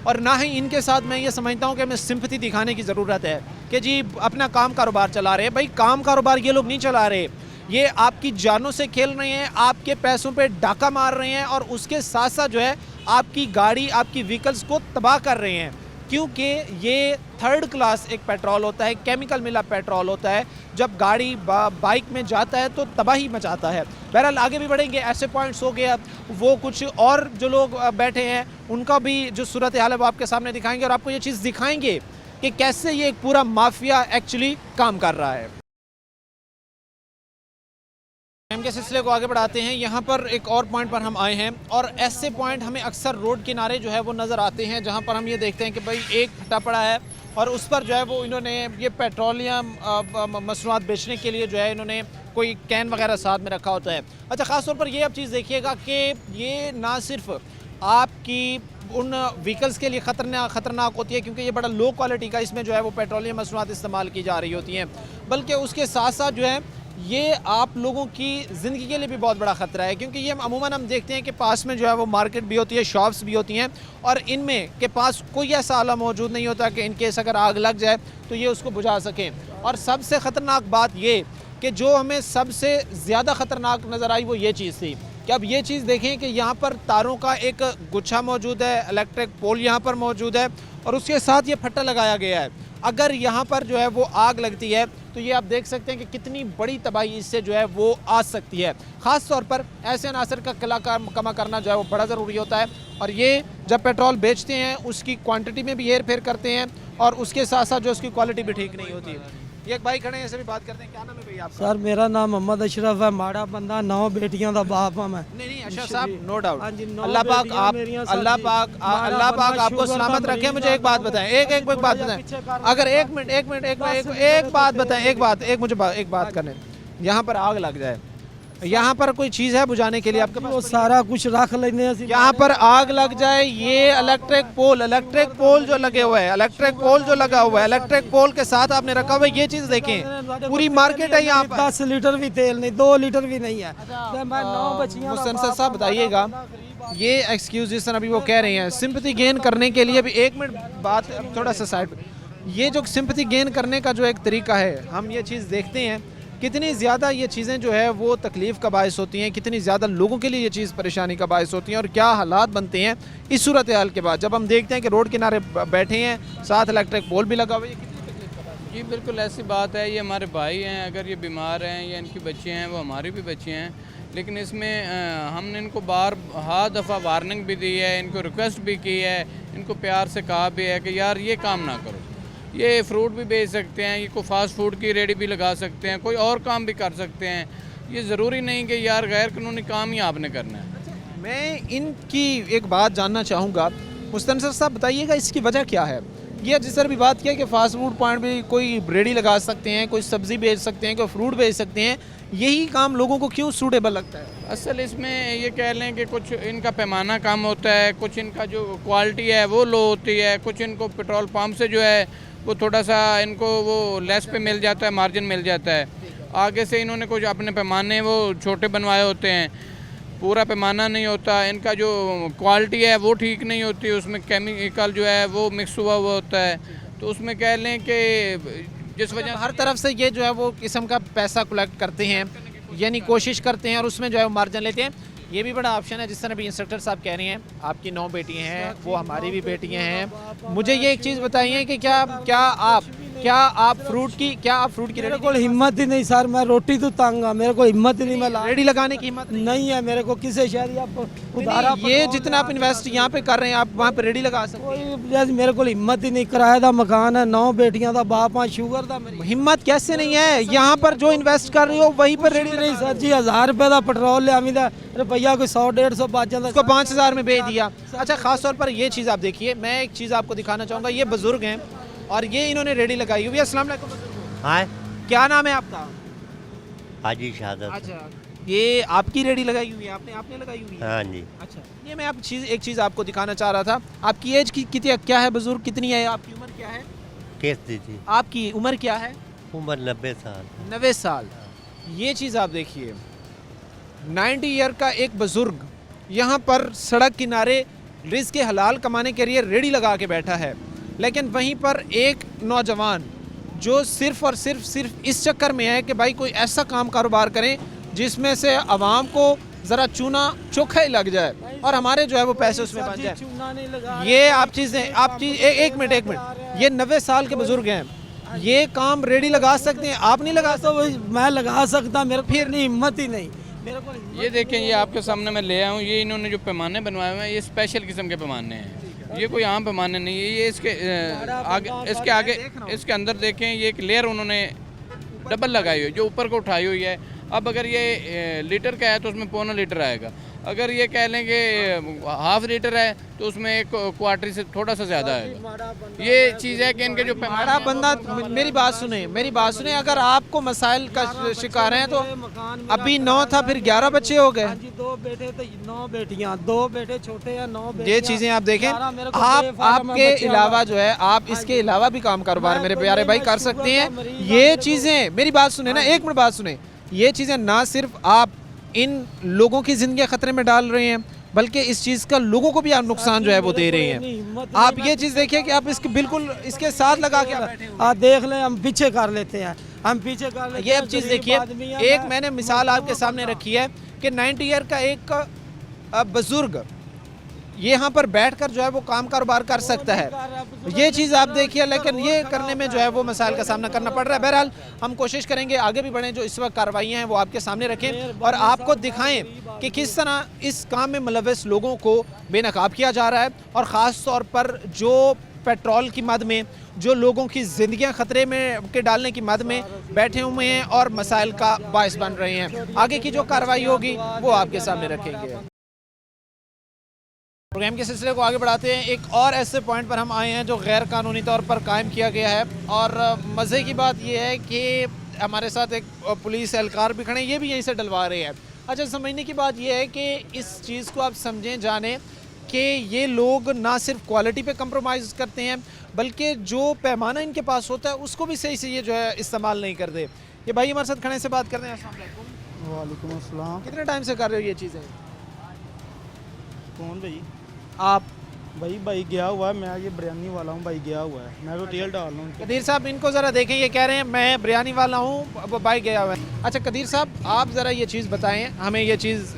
और ना ही इनके साथ मैं ये समझता हूँ कि हमें सिंपैथी दिखाने की ज़रूरत है कि जी अपना काम कारोबार चला रहे हैं। भाई काम कारोबार ये लोग नहीं चला रहे, ये आपकी जानों से खेल रहे हैं, आपके पैसों पे डाका मार रहे हैं और उसके साथ साथ जो है आपकी गाड़ी, आपकी व्हीकल्स को तबाह कर रहे हैं, क्योंकि ये थर्ड क्लास एक पेट्रोल होता है, केमिकल मिला पेट्रोल होता है। जब गाड़ी बाइक में जाता है तो तबाही मचाता है। बहरहाल आगे भी बढ़ेंगे, ऐसे पॉइंट्स हो गए, अब वो कुछ और जो लोग बैठे हैं उनका भी जो सूरत हाल है वो आपके सामने दिखाएंगे और आपको ये चीज़ दिखाएंगे कि कैसे ये एक पूरा माफिया एक्चुअली काम कर रहा है। हम के सिलसिले को आगे बढ़ाते हैं। यहाँ पर एक और पॉइंट पर हम आए हैं और ऐसे पॉइंट हमें अक्सर रोड किनारे जो है वो नज़र आते हैं, जहाँ पर हम ये देखते हैं कि भाई एक फटा पड़ा है और उस पर जो है वो इन्होंने ये पेट्रोलियम मसनूआत बेचने के लिए जो है इन्होंने कोई कैन वगैरह साथ में रखा होता है। अच्छा, ख़ास तौर पर ये अब चीज़ देखिएगा कि ये ना सिर्फ आपकी उन व्हीकल्स के लिए ख़तरनाक होती है, क्योंकि ये बड़ा लो क्वालिटी का इसमें जो है वो पेट्रोलियम मसनूआत इस्तेमाल की जा रही होती हैं, बल्कि उसके साथ साथ जो है ये आप लोगों की ज़िंदगी के लिए भी बहुत बड़ा ख़तरा है, क्योंकि ये अमूमन हम देखते हैं कि पास में जो है वो मार्केट भी होती है, शॉप्स भी होती हैं और इनमें के पास कोई ऐसा आला मौजूद नहीं होता कि इनकेस अगर आग लग जाए तो ये उसको बुझा सकें। और सबसे ख़तरनाक बात ये कि जो हमें सबसे ज़्यादा ख़तरनाक नज़र आई वो ये चीज़ थी कि अब ये चीज़ देखें कि यहाँ पर तारों का एक गुच्छा मौजूद है, इलेक्ट्रिक पोल यहाँ पर मौजूद है और उसके साथ ये फट्टा लगाया गया है। अगर यहाँ पर जो है वो आग लगती है तो ये आप देख सकते हैं कि कितनी बड़ी तबाही इससे जो है वो आ सकती है। ख़ास तौर पर ऐसे अनासर का कमा करना जो है वो बड़ा ज़रूरी होता है और ये जब पेट्रोल बेचते हैं उसकी क्वांटिटी में भी हेर फेर करते हैं और उसके साथ साथ जो उसकी क्वालिटी भी ठीक नहीं होती है। ये एक भाई खड़े हैं, ऐसे भी बात करते हैं। क्या नाम है भाई आपका? सर मेरा नाम मोहम्मद अशरफ है, माड़ा बंदा, 9 बेटियां दा बाप हां मैं। नहीं अशरफ साहब, नो डाउट, हाँ जी, 9 अल्लाह पाक बेटियां आप मेरियां अल्लाह सर पाक जी। अल्लाह पाक माड़ा आपको शुगर सलामत का रखे। मुझे मरीज एक बात है। बताएं, एक बात बताएं, अगर एक मुझे एक बात करने, यहाँ पर आग लग जाए, यहाँ पर कोई चीज़ है बुझाने के लिए आपके वो पास? सारा कुछ रख लेने हैं। यहाँ पर आग लग जाए, ये इलेक्ट्रिक पोल जो लगे हुए हैं, इलेक्ट्रिक पोल जो लगा हुआ है, इलेक्ट्रिक पोल के साथ आपने रखा हुआ है, ये चीज़ देखें, पूरी मार्केट है यहाँ पर। 10 लीटर भी तेल नहीं, 2 लीटर भी नहीं है। मैं 9 बच्चियां मुस्तनसर साहब बताइएगा, ये एक्सक्यूज जिस तरह अभी वो कह रहे हैं सिंपैथी गेन करने के लिए भी, एक मिनट बात थोड़ा सा साइड पे, ये जो सिंपैथी गेन करने का जो एक तरीका है, हम ये चीज़ देखते हैं कितनी ज़्यादा ये चीज़ें जो है वो तकलीफ़ का बायस होती हैं, कितनी ज़्यादा लोगों के लिए ये चीज़ परेशानी का बायस होती हैं और क्या हालात बनते हैं इस सूरत हाल के बाद जब हम देखते हैं कि रोड किनारे बैठे हैं, साथ इलेक्ट्रिक पोल भी लगा हुआ है। जी बिल्कुल ऐसी बात है, ये हमारे भाई हैं, अगर ये बीमार हैं या इनकी बच्चे हैं, वो हमारी भी बच्चे हैं, लेकिन इसमें हमने इनको हर दफ़ा वार्निंग भी दी है, इनको रिक्वेस्ट भी की है, इनको प्यार से कहा भी है कि यार ये काम ना करो, ये फ्रूट भी बेच सकते हैं, ये कोई फास्ट फूड की रेडी भी लगा सकते हैं, कोई और काम भी कर सकते हैं, ये ज़रूरी नहीं कि यार गैर कानूनी काम ही आपने करना है। मैं इनकी एक बात जानना चाहूँगा, मुस्तनसर साहब बताइएगा इसकी वजह क्या है? ये जिस तरह भी बात किया कि फास्ट फूड पॉइंट भी कोई रेडी लगा सकते हैं, कोई सब्ज़ी बेच सकते हैं, कोई फ्रूट बेच सकते हैं, यही काम लोगों को क्यों सूटेबल लगता है? असल इसमें ये कह लें कि कुछ इनका पैमाना कम होता है, कुछ इनका जो क्वालिटी है वो लो होती है, कुछ इनको पेट्रोल पम्प से जो है वो थोड़ा सा इनको वो लेस पे मिल जाता है, मार्जिन मिल जाता है। आगे से इन्होंने कुछ अपने पैमाने वो छोटे बनवाए होते हैं, पूरा पैमाना नहीं होता, इनका जो क्वालिटी है वो ठीक नहीं होती, उसमें केमिकल जो है वो मिक्स हुआ होता है, तो उसमें कह लें कि जिस वजह हर तरफ से ये जो है वो किस्म का पैसा कलेक्ट करते हैं, यानी कोशिश करते हैं और उसमें जो है वो मार्जिन लेते हैं। ये भी बड़ा ऑप्शन है, जिस तरह भी इंस्ट्रक्टर साहब कह रहे हैं, आपकी 9 बेटियां हैं, वो हमारी भी बेटियां हैं। मुझे ये एक चीज़ बताइए कि क्या आप फ्रूट की मेरे को हिम्मत ही नहीं सर, मैं रोटी तो तंग आ, मेरे को हिम्मत ही नहीं, मैं रेडी लगाने की हिम्मत नहीं है मेरे को, किसी शहर आप उधारा ये जितना आप इन्वेस्ट यहाँ पे कर रहे हैं आप वहाँ पे रेडी लगा सकते हैं। कोई जैसे मेरे को हिम्मत ही नहीं, किराए का मकान है, 9 बेटियां का बाप हाँ, शुगर का मेरी हिम्मत कैसे नहीं है? यहाँ पर जो इन्वेस्ट कर रही हो वहीं पर रेडी नहीं सर जी, 1000 रुपये का पेट्रोल लिया रुपया कोई 100-150 बात जाता उसको 5000 में बेच दिया। अच्छा, खास तौर पर ये चीज़ आप देखिए, मैं एक चीज़ आपको दिखाना चाहूँगा, ये बुजुर्ग हैं और ये इन्होंने रेडी लगाई हुई है। अस्सलाम वालेकुम। हाँ, क्या नाम है आपका? हाजी शहादत। अच्छा, ये आपकी रेडी लगाई हुई है, आपने लगाई हुई है? हाँ जी। अच्छा, ये मैं एक चीज़ आपको दिखाना चाह रहा था। आपकी एज कितनी क्या है बुजुर्ग, कितनी है आपकी उम्र क्या है? केस दीजिए। आपकी उम्र क्या है? उम्र 90 साल। 90 साल। ये चीज़ आप देखिए, 90 ईयर का एक बुजुर्ग यहाँ पर सड़क किनारे रिज़्क़ के हलाल कमाने के लिए रेडी लगा के बैठा है, लेकिन वहीं पर एक नौजवान जो सिर्फ़ और सिर्फ इस चक्कर में है कि भाई कोई ऐसा काम कारोबार करें जिसमें से आवाम को ज़रा चूना चोखा ही लग जाए और हमारे जो है वो पैसे उसमें बन जाए। चूना नहीं लगा ये आप चीज़ें एक मिनट, ये 90 साल के बुज़ुर्ग हैं, ये काम रेडी लगा सकते हैं, आप नहीं लगा तो वही मैं लगा सकता, मेरे फिर नहीं, हिम्मत ही नहीं मेरे को। ये देखें, ये आपके सामने मैं ले आया हूँ, ये इन्होंने जो पैमाने बनवाए हुए हैं ये स्पेशल किस्म के पैमाने हैं, ये कोई आम पैमाने नहीं है। ये इसके आगे इसके अंदर देखें, ये एक लेयर उन्होंने डबल लगाई हुई है जो ऊपर को उठाई हुई है। अब अगर ये लीटर का है तो उसमें 1.25 लीटर आएगा, अगर ये कह लें कि हाफ लीटर है तो उसमें 1 क्वार्टर से थोड़ा सा ज़्यादा आएगा। ये चीज़ है कि इनके जो हमारा बंदा, मेरी बात सुने, अगर आपको मसाइल का शिकार हैं तो अभी 9 था फिर 11 बच्चे हो गए। 2 बेटे तो 9 बेटियां, 2 बेटे छोटे हैं, 9 बेटियां। ये चीज़ें आप देखें, आप आपके अलावा जो है आप इसके अलावा भी काम कारोबार मेरे प्यारे भाई कर सकते हैं। ये चीज़ें, मेरी बात सुने ना, 1 मिनट बात सुने, ये चीज़ें ना सिर्फ आप इन लोगों की ज़िंदगी ख़तरे में डाल रहे हैं बल्कि इस चीज़ का लोगों को भी आप नुकसान जो है वो दे रहे हैं। आप ये चीज़ देखिए कि आप इसके बिल्कुल इसके साथ लगा के देख लें, हम पीछे कर लेते हैं, हम पीछे कर लेते हैं। ये अब चीज़ देखिए, एक मैंने मिसाल आपके सामने रखी है कि 90 ईयर का एक बुजुर्ग ये यहाँ पर बैठकर जो है वो काम कारोबार कर सकता है, ये चीज़ आप देखिए, लेकिन ये करने में जो है वो मसाइल का सामना करना पड़ रहा है। बहरहाल हम कोशिश करेंगे आगे भी बढ़ें, जो इस वक्त कार्रवाइयाँ हैं वो आपके सामने रखें और आपको दिखाएं कि किस तरह इस काम में मुलव्वस लोगों को बेनकाब किया जा रहा है और ख़ास तौर पर जो पेट्रोल की मद में जो लोगों की ज़िंदगियां ख़तरे में के डालने की मद में बैठे हुए हैं और मसाइल का बायस बन रहे हैं। आगे की जो कार्रवाई होगी वो आपके सामने रखेंगे। प्रोग्राम के सिलसिले को आगे बढ़ाते हैं। एक और ऐसे पॉइंट पर हम आए हैं जो गैर कानूनी तौर पर कायम किया गया है और मज़े की बात यह है कि हमारे साथ एक पुलिस एहलकार भी खड़े हैं, ये भी यहीं से डलवा रहे हैं। अच्छा, समझने की बात यह है कि इस चीज़ को आप समझें, जानें कि ये लोग ना सिर्फ क्वालिटी पे कंप्रोमाइज़ करते हैं बल्कि जो पैमाना इनके पास होता है उसको भी सही से ये जो है इस्तेमाल नहीं करते। ये भाई हमारे साथ खड़े से बात करते हैं। अस्सलाम वालेकुम। वालेकुम अस्सलाम। कितने टाइम से कर रहे हो ये चीज़ें? कौन भाई? आप? भाई गया हुआ है, मैं ये बिरयानी वाला हूँ, भाई गया हुआ है, मैं तो तेल डाल रहा हूँ। कदीर साहब इनको ज़रा देखें, ये कह रहे हैं मैं बिरयानी वाला हूँ, वो बाइक गया हुआ है। अच्छा कदीर साहब, आप ज़रा ये चीज़ बताएं, हमें ये चीज़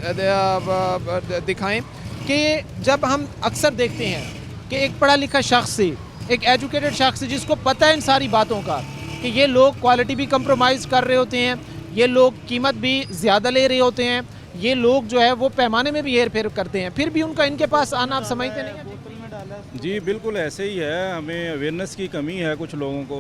दिखाएं कि जब हम अक्सर देखते हैं कि एक पढ़ा लिखा शख्स से, एक एजुकेटेड शख्स जिसको पता है इन सारी बातों का कि ये लोग क्वालिटी भी कंप्रोमाइज़ कर रहे होते हैं, ये लोग कीमत भी ज़्यादा ले रहे होते हैं, ये लोग जो है वो पैमाने में भी हेर फेर करते हैं, फिर भी उनका इनके पास आना आप समझते नहीं हैं? जी बिल्कुल ऐसे ही है। हमें अवेयरनेस की कमी है कुछ लोगों को,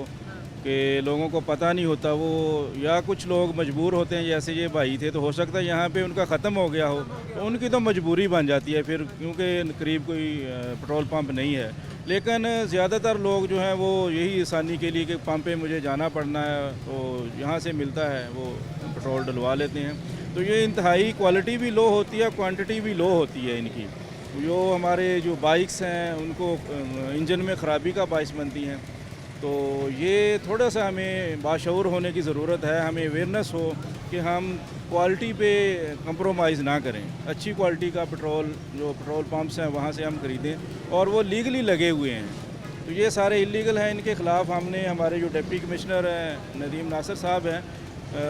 कि लोगों को पता नहीं होता, वो या कुछ लोग मजबूर होते हैं, जैसे ये भाई थे तो हो सकता है यहाँ पे उनका ख़त्म हो गया हो, तो उनकी तो मजबूरी बन जाती है फिर, क्योंकि करीब कोई पेट्रोल पंप नहीं है। लेकिन ज़्यादातर लोग जो हैं वो यही आसानी के लिए कि पंप पे मुझे जाना पड़ना है तो यहाँ से मिलता है, वो पेट्रोल डलवा लेते हैं। तो ये इंतहाई क्वालिटी भी लो होती है, क्वांटिटी भी लो होती है इनकी। जो हमारे जो बाइक्स हैं उनको इंजन में ख़राबी का बायस बनती हैं। तो ये थोड़ा सा हमें बाशऊर होने की ज़रूरत है, हमें अवेयरनेस हो कि हम क्वालिटी पे कंप्रोमाइज़ ना करें। अच्छी क्वालिटी का पेट्रोल, जो पेट्रोल पंप्स हैं वहाँ से हम ख़रीदें और वो लीगली लगे हुए हैं। तो ये सारे इलीगल हैं, इनके ख़िलाफ़ हमने, हमारे जो डिप्टी कमिश्नर हैं नदीम नासिर साहब हैं,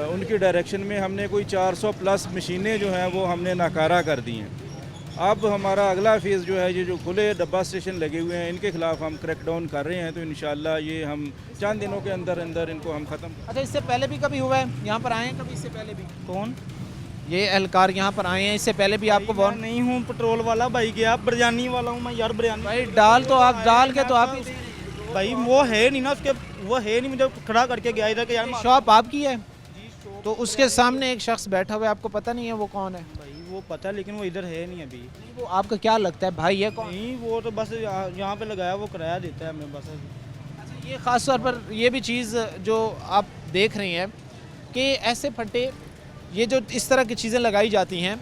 उनकी डायरेक्शन में हमने कोई 400 प्लस मशीनें जो हैं वो हमने नाकारा कर दी हैं। अब हमारा अगला फेज़ जो है, ये जो खुले डब्बा स्टेशन लगे हुए हैं इनके ख़िलाफ़ हम क्रैकडाउन कर रहे हैं, तो इंशाल्लाह ये हम चंद दिनों के अंदर अंदर इनको हम ख़त्म। अच्छा, इससे पहले भी कभी हुआ है यहाँ पर आए हैं कभी? इससे पहले भी? कौन? ये एहलकार यहाँ पर आए हैं, इससे पहले भी आपको मैं नहीं हूँ पेट्रोल वाला, भाई गया बिरयानी वाला हूँ मैं यार। बिरयानी भाई डाल तो आप डाल के तो आप भाई वो है नहीं ना, उसके वो है नहीं, मुझे खड़ा करके गया इधर के यार। शॉप आपकी है तो उसके सामने एक शख्स बैठा हुआ है, आपको पता नहीं है वो कौन है? भाई वो पता, लेकिन वो इधर है नहीं अभी। वो आपका क्या लगता है भाई है कौन? नहीं, वो तो बस यहाँ पे लगाया, वो किराया देता है हमें बस। अच्छा, ये ख़ास तौर पर ये भी चीज़ जो आप देख रही हैं कि ऐसे फट्टे, ये जो इस तरह की चीज़ें लगाई जाती हैं,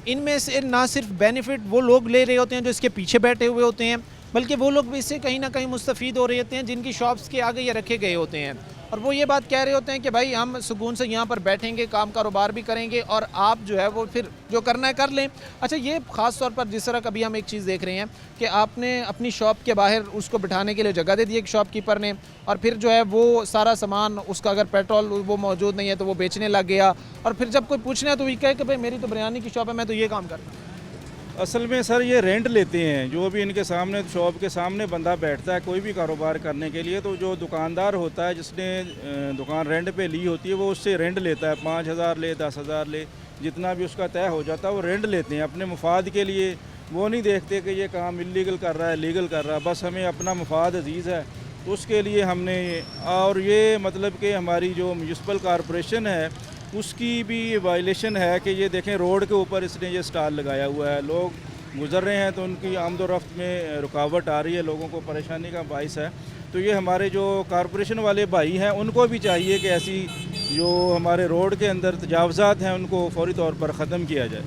इनमें से ना सिर्फ बेनिफिट वो लोग ले रहे होते हैं जो इसके पीछे बैठे हुए होते हैं, बल्कि वो लोग भी इससे कहीं ना कहीं मुस्तफ़ीद हो रहे होते हैं जिनकी शॉप्स के आगे ये रखे गए होते हैं। और वो ये बात कह रहे होते हैं कि भाई हम सुकून से यहाँ पर बैठेंगे, काम कारोबार भी करेंगे और आप जो है वो फिर जो करना है कर लें। अच्छा, ये ख़ास तौर पर जिस तरह कभी हम एक चीज़ देख रहे हैं कि आपने अपनी शॉप के बाहर उसको बिठाने के लिए जगह दे दी एक शॉपकीपर ने, और फिर जो है वो सारा सामान उसका अगर पेट्रोल वो मौजूद नहीं है तो वो बेचने लग गया, और फिर जब कोई पूछने है तो ये कहे कि भाई मेरी तो बिरयानी की शॉप है, मैं तो ये काम करता हूँ। असल में सर ये रेंट लेते हैं, जो भी इनके सामने शॉप के सामने बंदा बैठता है कोई भी कारोबार करने के लिए, तो जो दुकानदार होता है जिसने दुकान रेंट पे ली होती है वो उससे रेंट लेता है, 5,000 ले, 10,000 ले, जितना भी उसका तय हो जाता है वो रेंट लेते हैं अपने मुफाद के लिए। वो नहीं देखते कि ये काम इलीगल कर रहा है, लीगल कर रहा है, बस हमें अपना मुफाद अजीज़ है तो उसके लिए हमने। और ये मतलब कि हमारी जो म्यूनसिपल कॉरपोरेशन है उसकी भी वायलेशन है कि ये देखें रोड के ऊपर इसने ये स्टॉल लगाया हुआ है, लोग गुजर रहे हैं तो उनकी आमदोरफ्त में रुकावट आ रही है, लोगों को परेशानी का बाइस है। तो ये हमारे जो कॉरपोरेशन वाले भाई हैं उनको भी चाहिए कि ऐसी जो हमारे रोड के अंदर तजावज़ात हैं उनको फौरी तौर पर ख़त्म किया जाए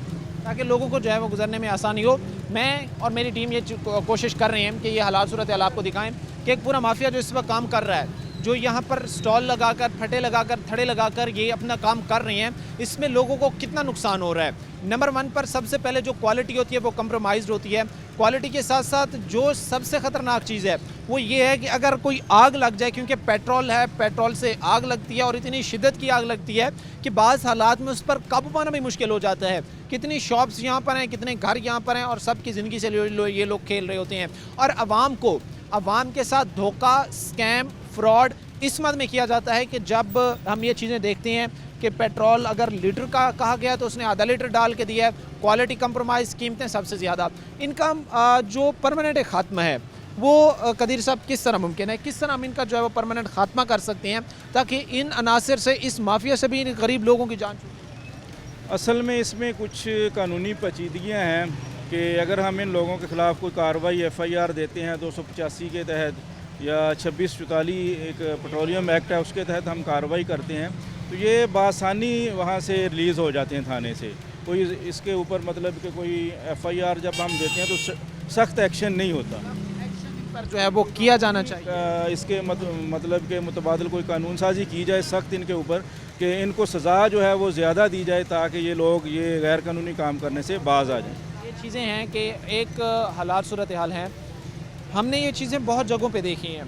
ताकि लोगों को जो है वो गुजरने में आसानी हो। मैं और मेरी टीम ये कोशिश कर रहे हैं कि ये हालात सूरत हाल आपको दिखाएं कि एक पूरा माफिया जो इस वक्त काम कर रहा है, जो यहाँ पर स्टॉल लगाकर, फटे लगाकर, थड़े लगाकर ये अपना काम कर रहे हैं, इसमें लोगों को कितना नुकसान हो रहा है। नंबर 1 पर सबसे पहले जो क्वालिटी होती है वो कंप्रोमाइज़ होती है। क्वालिटी के साथ साथ जो सबसे ख़तरनाक चीज़ है वो ये है कि अगर कोई आग लग जाए, क्योंकि पेट्रोल है, पेट्रोल से आग लगती है और इतनी शिद्दत की आग लगती है कि बाज़ हालात में उस पर काबू पाना भी मुश्किल हो जाता है। कितनी शॉप्स यहाँ पर हैं, कितने घर यहाँ पर हैं और सबकी ज़िंदगी से ये लोग खेल रहे होते हैं। और आवाम के साथ धोखा, स्कैम, फ्रॉड इस मद में किया जाता है कि जब हम ये चीज़ें देखते हैं कि पेट्रोल अगर लीटर का कहा गया तो उसने आधा लीटर डाल के दिया है, क्वालिटी कंप्रोमाइज़, कीमतें सबसे ज़्यादा। इनका जो परमानेंट खात्मा है वो कदीर साहब किस तरह मुमकिन है, किस तरह हम इनका जो है वो परमानेंट खात्मा कर सकते हैं ताकि इन अनासर से, इस माफिया से भी इन गरीब लोगों की जान छूटे? असल में इसमें कुछ कानूनी पेचीदगियाँ हैं कि अगर हम इन लोगों के ख़िलाफ़ कोई कार्रवाई FIR देते हैं 285 के तहत या 2644 एक पेट्रोलियम एक्ट है उसके तहत हम कार्रवाई करते हैं तो ये बासानी वहाँ से रिलीज़ हो जाते हैं थाने से। कोई इसके ऊपर मतलब कि कोई FIR जब हम देते हैं तो सख्त एक्शन नहीं होता, पर जो है वो किया जाना चाहिए। इसके मतलब के मुतबादल कोई कानून साजी की जाए सख्त इनके ऊपर कि इनको सज़ा जो है वो ज़्यादा दी जाए ताकि ये लोग ये गैर कानूनी काम करने से बाज आ जाएँ। ये चीज़ें हैं कि एक हालात सूरत हाल हैं, हमने ये चीज़ें बहुत जगहों पे देखी हैं।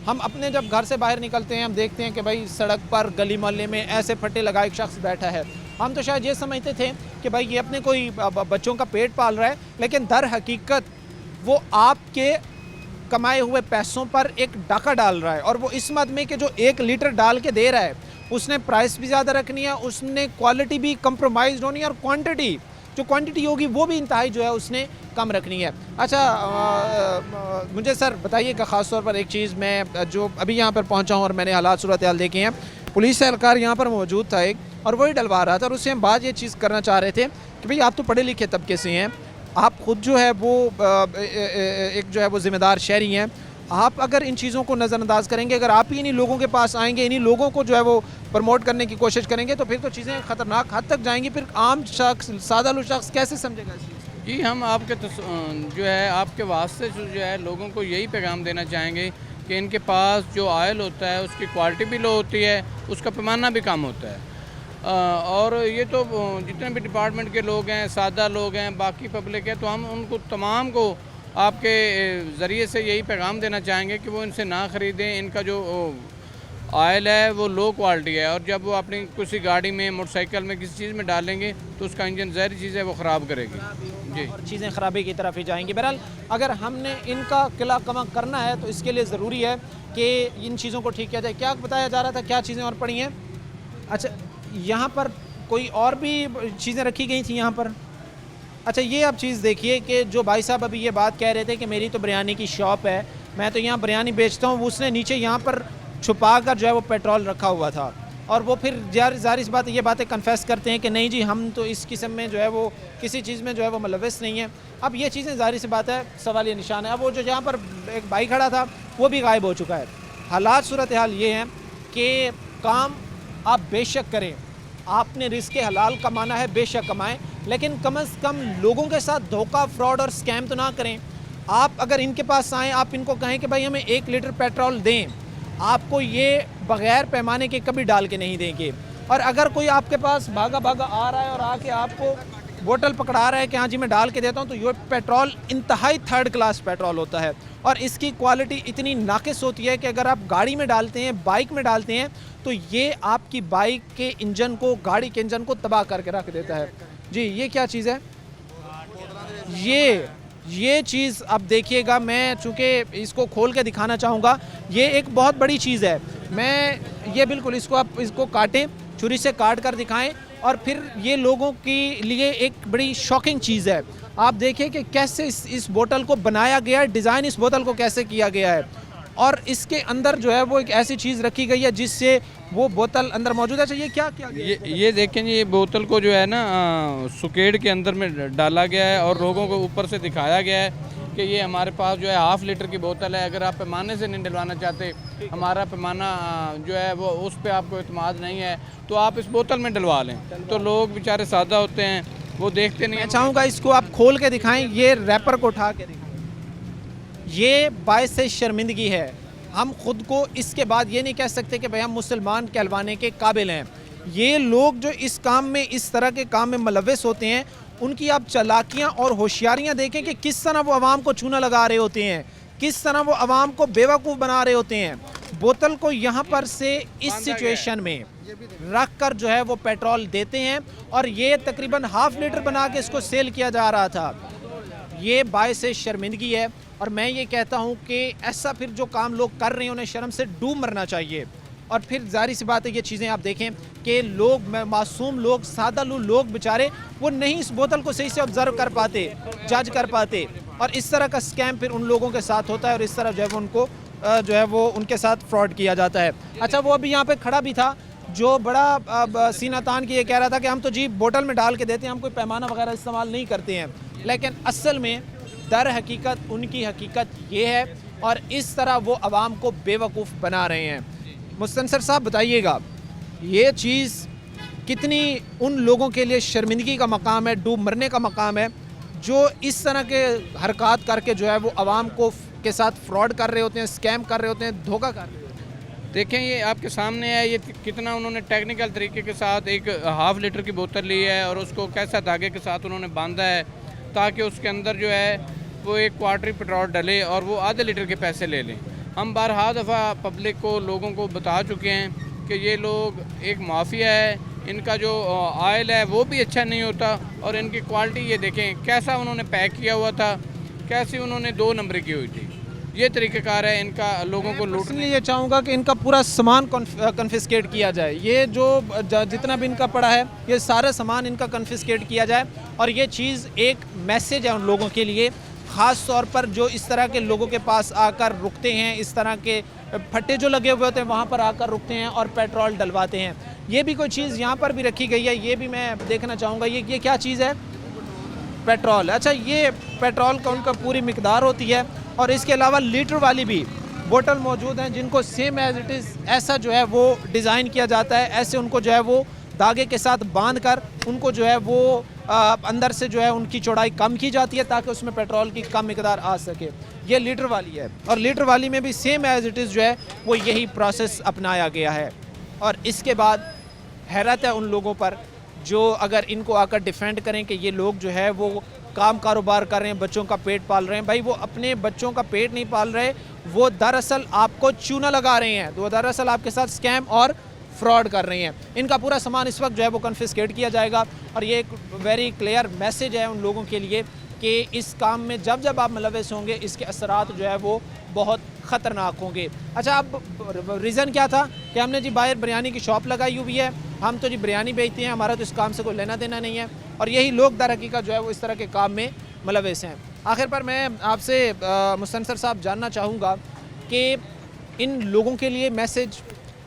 हम अपने जब घर से बाहर निकलते हैं हम देखते हैं कि भाई सड़क पर, गली मोहल्ले में ऐसे फटे लगा एक शख्स बैठा है। हम तो शायद ये समझते थे कि भाई ये अपने कोई बच्चों का पेट पाल रहा है, लेकिन दर हकीकत वो आपके कमाए हुए पैसों पर एक डाका डाल रहा है। और वो इस मद में कि जो 1 लीटर डाल के दे रहा है उसने प्राइस भी ज़्यादा रखनी है, उसने क्वालिटी भी कंप्रोमाइज़ होनी है और क्वांटिटी होगी वो भी इंतहाई जो है उसने कम रखनी है। अच्छा, मुझे सर बताइएगा ख़ास तौर पर एक चीज़, मैं जो अभी यहाँ पर पहुँचा हूँ और मैंने हालात सूरत हाल देखे हैं, पुलिस एहलकार यहाँ पर मौजूद था एक और वही डलवा रहा था और उससे हम बात ये चीज़ करना चाह रहे थे कि भाई आप तो पढ़े लिखे तबके से हैं, आप ख़ुद जो है वो एक जो है वो ज़िम्मेदार शहरी हैं, आप अगर इन चीज़ों को नज़रअंदाज करेंगे, अगर आप ही इन्हीं लोगों के पास आएंगे, इन्हीं लोगों को जो है वो प्रमोट करने की कोशिश करेंगे तो फिर तो चीज़ें ख़तरनाक हद तक जाएंगी। फिर आम शख्स, सादा शख्स कैसे समझेगा इस चीज़ को? जी, हम आपके जो है आपके वास्ते जो है लोगों को यही पैगाम देना चाहेंगे कि इनके पास जो ऑयल होता है उसकी क्वालिटी भी लो होती है, उसका पैमाना भी कम होता है। और ये तो जितने भी डिपार्टमेंट के लोग हैं, सादा लोग हैं, बाकी पब्लिक है, तो हम उनको तमाम को आपके ज़रिए से यही पैगाम देना चाहेंगे कि वो इनसे ना ख़रीदें। इनका जो ऑयल है वो लो क्वालिटी है और जब वो अपनी किसी गाड़ी में, मोटरसाइकिल में, किसी चीज़ में डालेंगे तो उसका इंजन ज़हरी चीज़ है वो ख़राब करेगी जी, और चीज़ें ख़राबी की तरफ ही जाएंगी। बहरहाल अगर हमने इनका किला कमा करना है तो इसके लिए ज़रूरी है कि इन चीज़ों को ठीक किया जाए। क्या बताया जा रहा था, क्या चीज़ें और पड़ी हैं? अच्छा, यहाँ पर कोई और भी चीज़ें रखी गई थी यहाँ पर? अच्छा, ये आप चीज़ देखिए कि जो भाई साहब अभी ये बात कह रहे थे कि मेरी तो बिरयानी की शॉप है, मैं तो यहाँ बिरयानी बेचता हूँ, उसने नीचे यहाँ पर छुपा कर जो है वो पेट्रोल रखा हुआ था और वो फिर ज़ाहिर सी बात ये बातें कन्फेस करते हैं कि नहीं जी हम तो इस किस्म में जो है वो किसी चीज़ में जो है वो मुलव्वस नहीं है। अब ये चीज़ें ज़ाहिर सी बात है सवाल ये निशान है। अब वो जो यहाँ पर एक भाई खड़ा था वो भी गायब हो चुका है। हालात सूरत हाल ये हैं कि काम आप बेशक करें, आपने रिस्क हलाल कमाना है बेशक कमाएं, लेकिन कम अज़ कम लोगों के साथ धोखा, फ्रॉड और स्कैम तो ना करें। आप अगर इनके पास आएँ, आप इनको कहें कि भाई हमें 1 लीटर पेट्रोल दें आपको ये बग़ैर पैमाने के कभी डाल के नहीं देंगे। और अगर कोई आपके पास भागा भागा आ रहा है और आके आपको बोतल पकड़ा रहा है कि हाँ जी मैं डाल के देता हूँ, तो ये पेट्रोल इंतहाई थर्ड क्लास पेट्रोल होता है और इसकी क्वालिटी इतनी नाकिस होती है कि अगर आप गाड़ी में डालते हैं, बाइक में डालते हैं, तो ये आपकी बाइक के इंजन को, गाड़ी के इंजन को तबाह करके रख देता है। जी ये क्या चीज़ है? ये चीज़ अब देखिएगा, मैं चूँकि इसको खोल के दिखाना चाहूँगा, ये एक बहुत बड़ी चीज़ है। मैं ये बिल्कुल इसको आप इसको काटें, छुरी से काट कर दिखाएं और फिर ये लोगों के लिए एक बड़ी शॉकिंग चीज़ है। आप देखिए कि कैसे इस बोतल को बनाया गया है, डिज़ाइन इस बोतल को कैसे किया गया है और इसके अंदर जो है वो एक ऐसी चीज़ रखी गई है जिससे वो बोतल अंदर मौजूद है। अच्छा ये क्या किया गया है? ये देखें जी, ये बोतल को जो है ना सुकेड़ के अंदर में डाला गया है और लोगों को ऊपर से दिखाया गया है कि ये हमारे पास जो है 1/2 लीटर की बोतल है। अगर आप पैमाने से नहीं डलवाना चाहते, हमारा पैमाना जो है वो उस पर आपको इत्मीनान नहीं है, तो आप इस बोतल में डलवा लें। तो लोग बेचारे सादा होते हैं, वो देखते नहीं। मैं चाहूँगा इसको आप खोल के दिखाएं, ये रैपर को उठा के दिखाएं। ये बायस से शर्मिंदगी है। हम खुद को इसके बाद ये नहीं कह सकते कि भाई हम मुसलमान कहलवाने के काबिल हैं। ये लोग जो इस काम में, इस तरह के काम में मुलव्वस होते हैं, उनकी आप चालाकियाँ और होशियारियाँ देखें कि किस तरह वो आवाम को चूना लगा रहे होते हैं, किस तरह वो आवाम को बेवकूफ़ बना रहे होते हैं। बोतल को यहाँ पर से इस सिचुएशन में रख कर जो है वो पेट्रोल देते हैं और ये तकरीबन 1/2 लीटर बना के इसको सेल किया जा रहा था। ये बायस शर्मिंदगी है और मैं ये कहता हूँ कि ऐसा फिर जो काम लोग कर रहे हैं उन्हें शर्म से डूब मरना चाहिए। और फिर जाहिर सी बात है ये चीज़ें आप देखें कि लोग, मासूम लोग, सादालू लोग बेचारे, वो नहीं इस बोतल को सही से ऑब्जर्व कर पाते, जज कर पाते और इस तरह का स्कैम फिर उन लोगों के साथ होता है और इस तरह जो है वो उनको जो है वो उनके साथ फ्रॉड किया जाता है। अच्छा वो अभी यहाँ पे खड़ा भी था जो बड़ा सीना तान के ये कह रहा था कि हम तो जी बोतल में डाल के देते हैं, हम कोई पैमाना वगैरह इस्तेमाल नहीं करते हैं, लेकिन असल में दर हकीकत उनकी हकीकत ये है और इस तरह वो आवाम को बेवकूफ़ बना रहे हैं। मुस्तनसर साहब बताइएगा, ये चीज़ कितनी उन लोगों के लिए शर्मिंदगी का मकाम है, डूब मरने का मकाम है, जो इस तरह के हरकत करके जो है वो आवाम को के साथ फ्रॉड कर रहे होते हैं, स्कैम कर रहे होते हैं, धोखा कर रहे होते हैं। देखें ये आपके सामने है, ये कितना उन्होंने टेक्निकल तरीके के साथ एक 1/2 लीटर की बोतल ली है और उसको कैसा धागे के साथ उन्होंने बांधा है ताकि उसके अंदर जो है वो 1 क्वार्टर पेट्रोल डले और वो आधे लीटर के पैसे ले लें। हम बारहा दफ़ा पब्लिक को, लोगों को बता चुके हैं कि ये लोग एक माफिया है, इनका जो ऑयल है वो भी अच्छा नहीं होता और इनकी क्वालिटी ये देखें कैसा उन्होंने पैक किया हुआ था, कैसी उन्होंने 2 नंबर की हुई थी। ये तरीक़ाकार है इनका लोगों को लूटने। ये चाहूँगा कि इनका पूरा सामान कन्फिस्केट किया जाए। ये जो जितना भी इनका पड़ा है ये सारा सामान इनका कन्फिस्केट किया जाए और ये चीज़ एक मैसेज है उन लोगों के लिए, ख़ास तौर पर जो इस तरह के लोगों के पास आकर रुकते हैं, इस तरह के फट्टे जो लगे हुए होते हैं वहाँ पर आकर रुकते हैं और पेट्रोल डलवाते हैं। ये भी कोई चीज़ यहाँ पर भी रखी गई है, ये भी मैं देखना चाहूँगा। ये क्या चीज़ है? पेट्रोल। अच्छा ये पेट्रोल का उनका पूरी मिकदार होती है और इसके अलावा लीटर वाली भी बोतल मौजूद हैं जिनको सेम एज इट इज़ ऐसा जो है वो डिज़ाइन किया जाता है, ऐसे उनको जो है वो धागे के साथ बांध कर उनको जो है वो अंदर से जो है उनकी चौड़ाई कम की जाती है ताकि उसमें पेट्रोल की कम मिकदार आ सके। ये लीटर वाली है और लीटर वाली में भी सेम एज इट इज़ जो है वो यही प्रोसेस अपनाया गया है। और इसके बाद हैरत है उन लोगों पर जो अगर इनको आकर डिफेंड करें कि ये लोग जो है वो काम कारोबार कर रहे हैं, बच्चों का पेट पाल रहे हैं। भाई वो अपने बच्चों का पेट नहीं पाल रहे, वो दरअसल आपको चूना लगा रहे हैं, वो दरअसल आपके साथ स्कैम और फ्रॉड कर रही हैं। इनका पूरा सामान इस वक्त जो है वो कन्फिस्केट किया जाएगा और ये एक वेरी क्लियर मैसेज है उन लोगों के लिए कि इस काम में जब जब आप मुलव्वस होंगे इसके असरात जो है वो बहुत ख़तरनाक होंगे। अच्छा अब रीज़न क्या था कि हमने जी बाहर बिरयानी की शॉप लगाई हुई है, हम तो जी बिरयानी बेचते हैं, हमारा तो इस काम से कोई लेना देना नहीं है और यही लोग दर हकीकत जो है वो इस तरह के काम में मुलव्वस हैं। आखिर पर मैं आपसे मुस्तनसर साहब जानना चाहूँगा कि इन लोगों के लिए मैसेज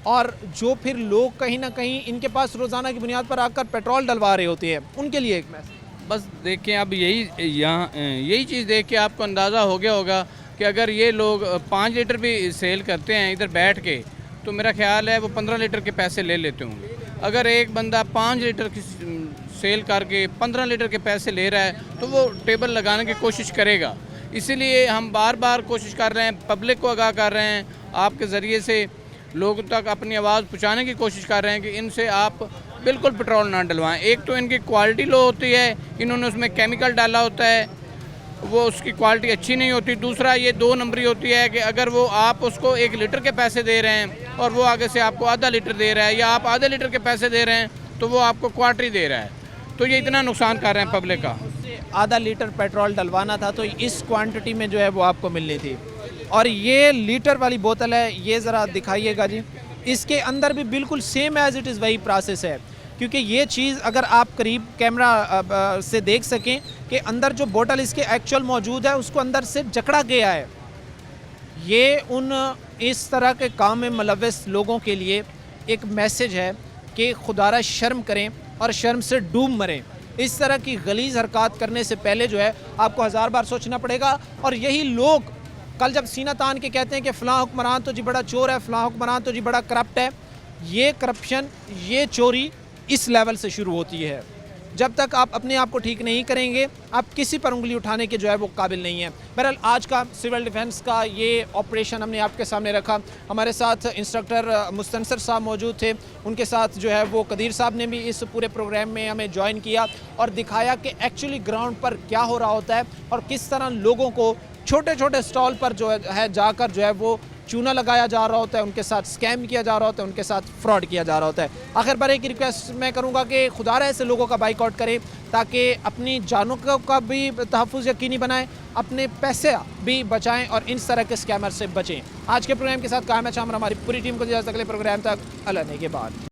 और जो फिर लोग कहीं ना कहीं इनके पास रोज़ाना की बुनियाद पर आकर पेट्रोल डलवा रहे होते हैं उनके लिए एक मैसेज। बस देखें अब यही चीज़ देख के आपको अंदाज़ा हो गया होगा कि अगर ये लोग 5 लीटर भी सेल करते हैं इधर बैठ के तो मेरा ख्याल है वो 15 लीटर के पैसे ले लेते होंगे। अगर एक बंदा 5 लीटर की सेल करके 15 लीटर के पैसे ले रहा है तो वो टेबल लगाने की कोशिश करेगा। इसीलिए हम बार बार कोशिश कर रहे हैं, पब्लिक को आगाह कर रहे हैं आपके ज़रिए से लोगों तक अपनी आवाज़ पहुँचाने की कोशिश कर रहे हैं कि इनसे आप बिल्कुल पेट्रोल ना डलवाएं। एक तो इनकी क्वालिटी लो होती है, इन्होंने उसमें केमिकल डाला होता है, वो उसकी क्वालिटी अच्छी नहीं होती। दूसरा ये 2 नंबरी होती है कि अगर वो आप उसको 1 लीटर के पैसे दे रहे हैं और वो आगे से आपको आधा लीटर दे रहा है, या आप आधे लीटर के पैसे दे रहे हैं तो वो आपको क्वार्टरी दे रहा है, तो ये इतना नुकसान कर रहे हैं पब्लिक का। आधा लीटर पेट्रोल डलवाना था तो इस क्वांटिटी में जो है वो आपको मिलनी थी। और ये लीटर वाली बोतल है, ये ज़रा दिखाइएगा जी, इसके अंदर भी बिल्कुल सेम एज़ इट इज़ वही प्रोसेस है। क्योंकि ये चीज़ अगर आप करीब कैमरा से देख सकें कि अंदर जो बोतल इसके एक्चुअल मौजूद है उसको अंदर से जकड़ा गया है। ये उन इस तरह के काम में मुलव्वस लोगों के लिए एक मैसेज है कि खुदारा शर्म करें और शर्म से डूब मरें। इस तरह की गलीज़ हरकत करने से पहले जो है आपको 1000 बार सोचना पड़ेगा। और यही लोग कल जब सीना तान के कहते हैं कि फ़लाँ हुक्मरान तो जी बड़ा चोर है, फ़लाँ हुक्मरान तो जी बड़ा करप्ट है, ये करप्शन, ये चोरी इस लेवल से शुरू होती है। जब तक आप अपने आप को ठीक नहीं करेंगे, आप किसी पर उंगली उठाने के जो है वो काबिल नहीं है। बहरहाल आज का सिविल डिफेंस का ये ऑपरेशन हमने आपके सामने रखा। हमारे साथ इंस्ट्रक्टर मुस्तनसर साहब मौजूद थे, उनके साथ जो है वो कदीर साहब ने भी इस पूरे प्रोग्राम में हमें ज्वाइन किया और दिखाया कि एक्चुअली ग्राउंड पर क्या हो रहा होता है और किस तरह लोगों को छोटे छोटे स्टॉल पर जो है जाकर जो है वो चूना लगाया जा रहा होता है, उनके साथ स्कैम किया जा रहा होता है, उनके साथ फ्रॉड किया जा रहा होता है। आखिर बार एक रिक्वेस्ट मैं करूंगा कि खुदारा ऐसे लोगों का बाइकआउट करें ताकि अपनी जानों का भी तहफ़्फ़ुज़ यकीनी बनाएं, अपने पैसे भी बचाएं और इन तरह के स्कैमर से बचें। आज के प्रोग्राम के साथ कायम है शाम, हमारी पूरी टीम को इजाज़त, अगले प्रोग्राम तक अल्लाह ने के बाद।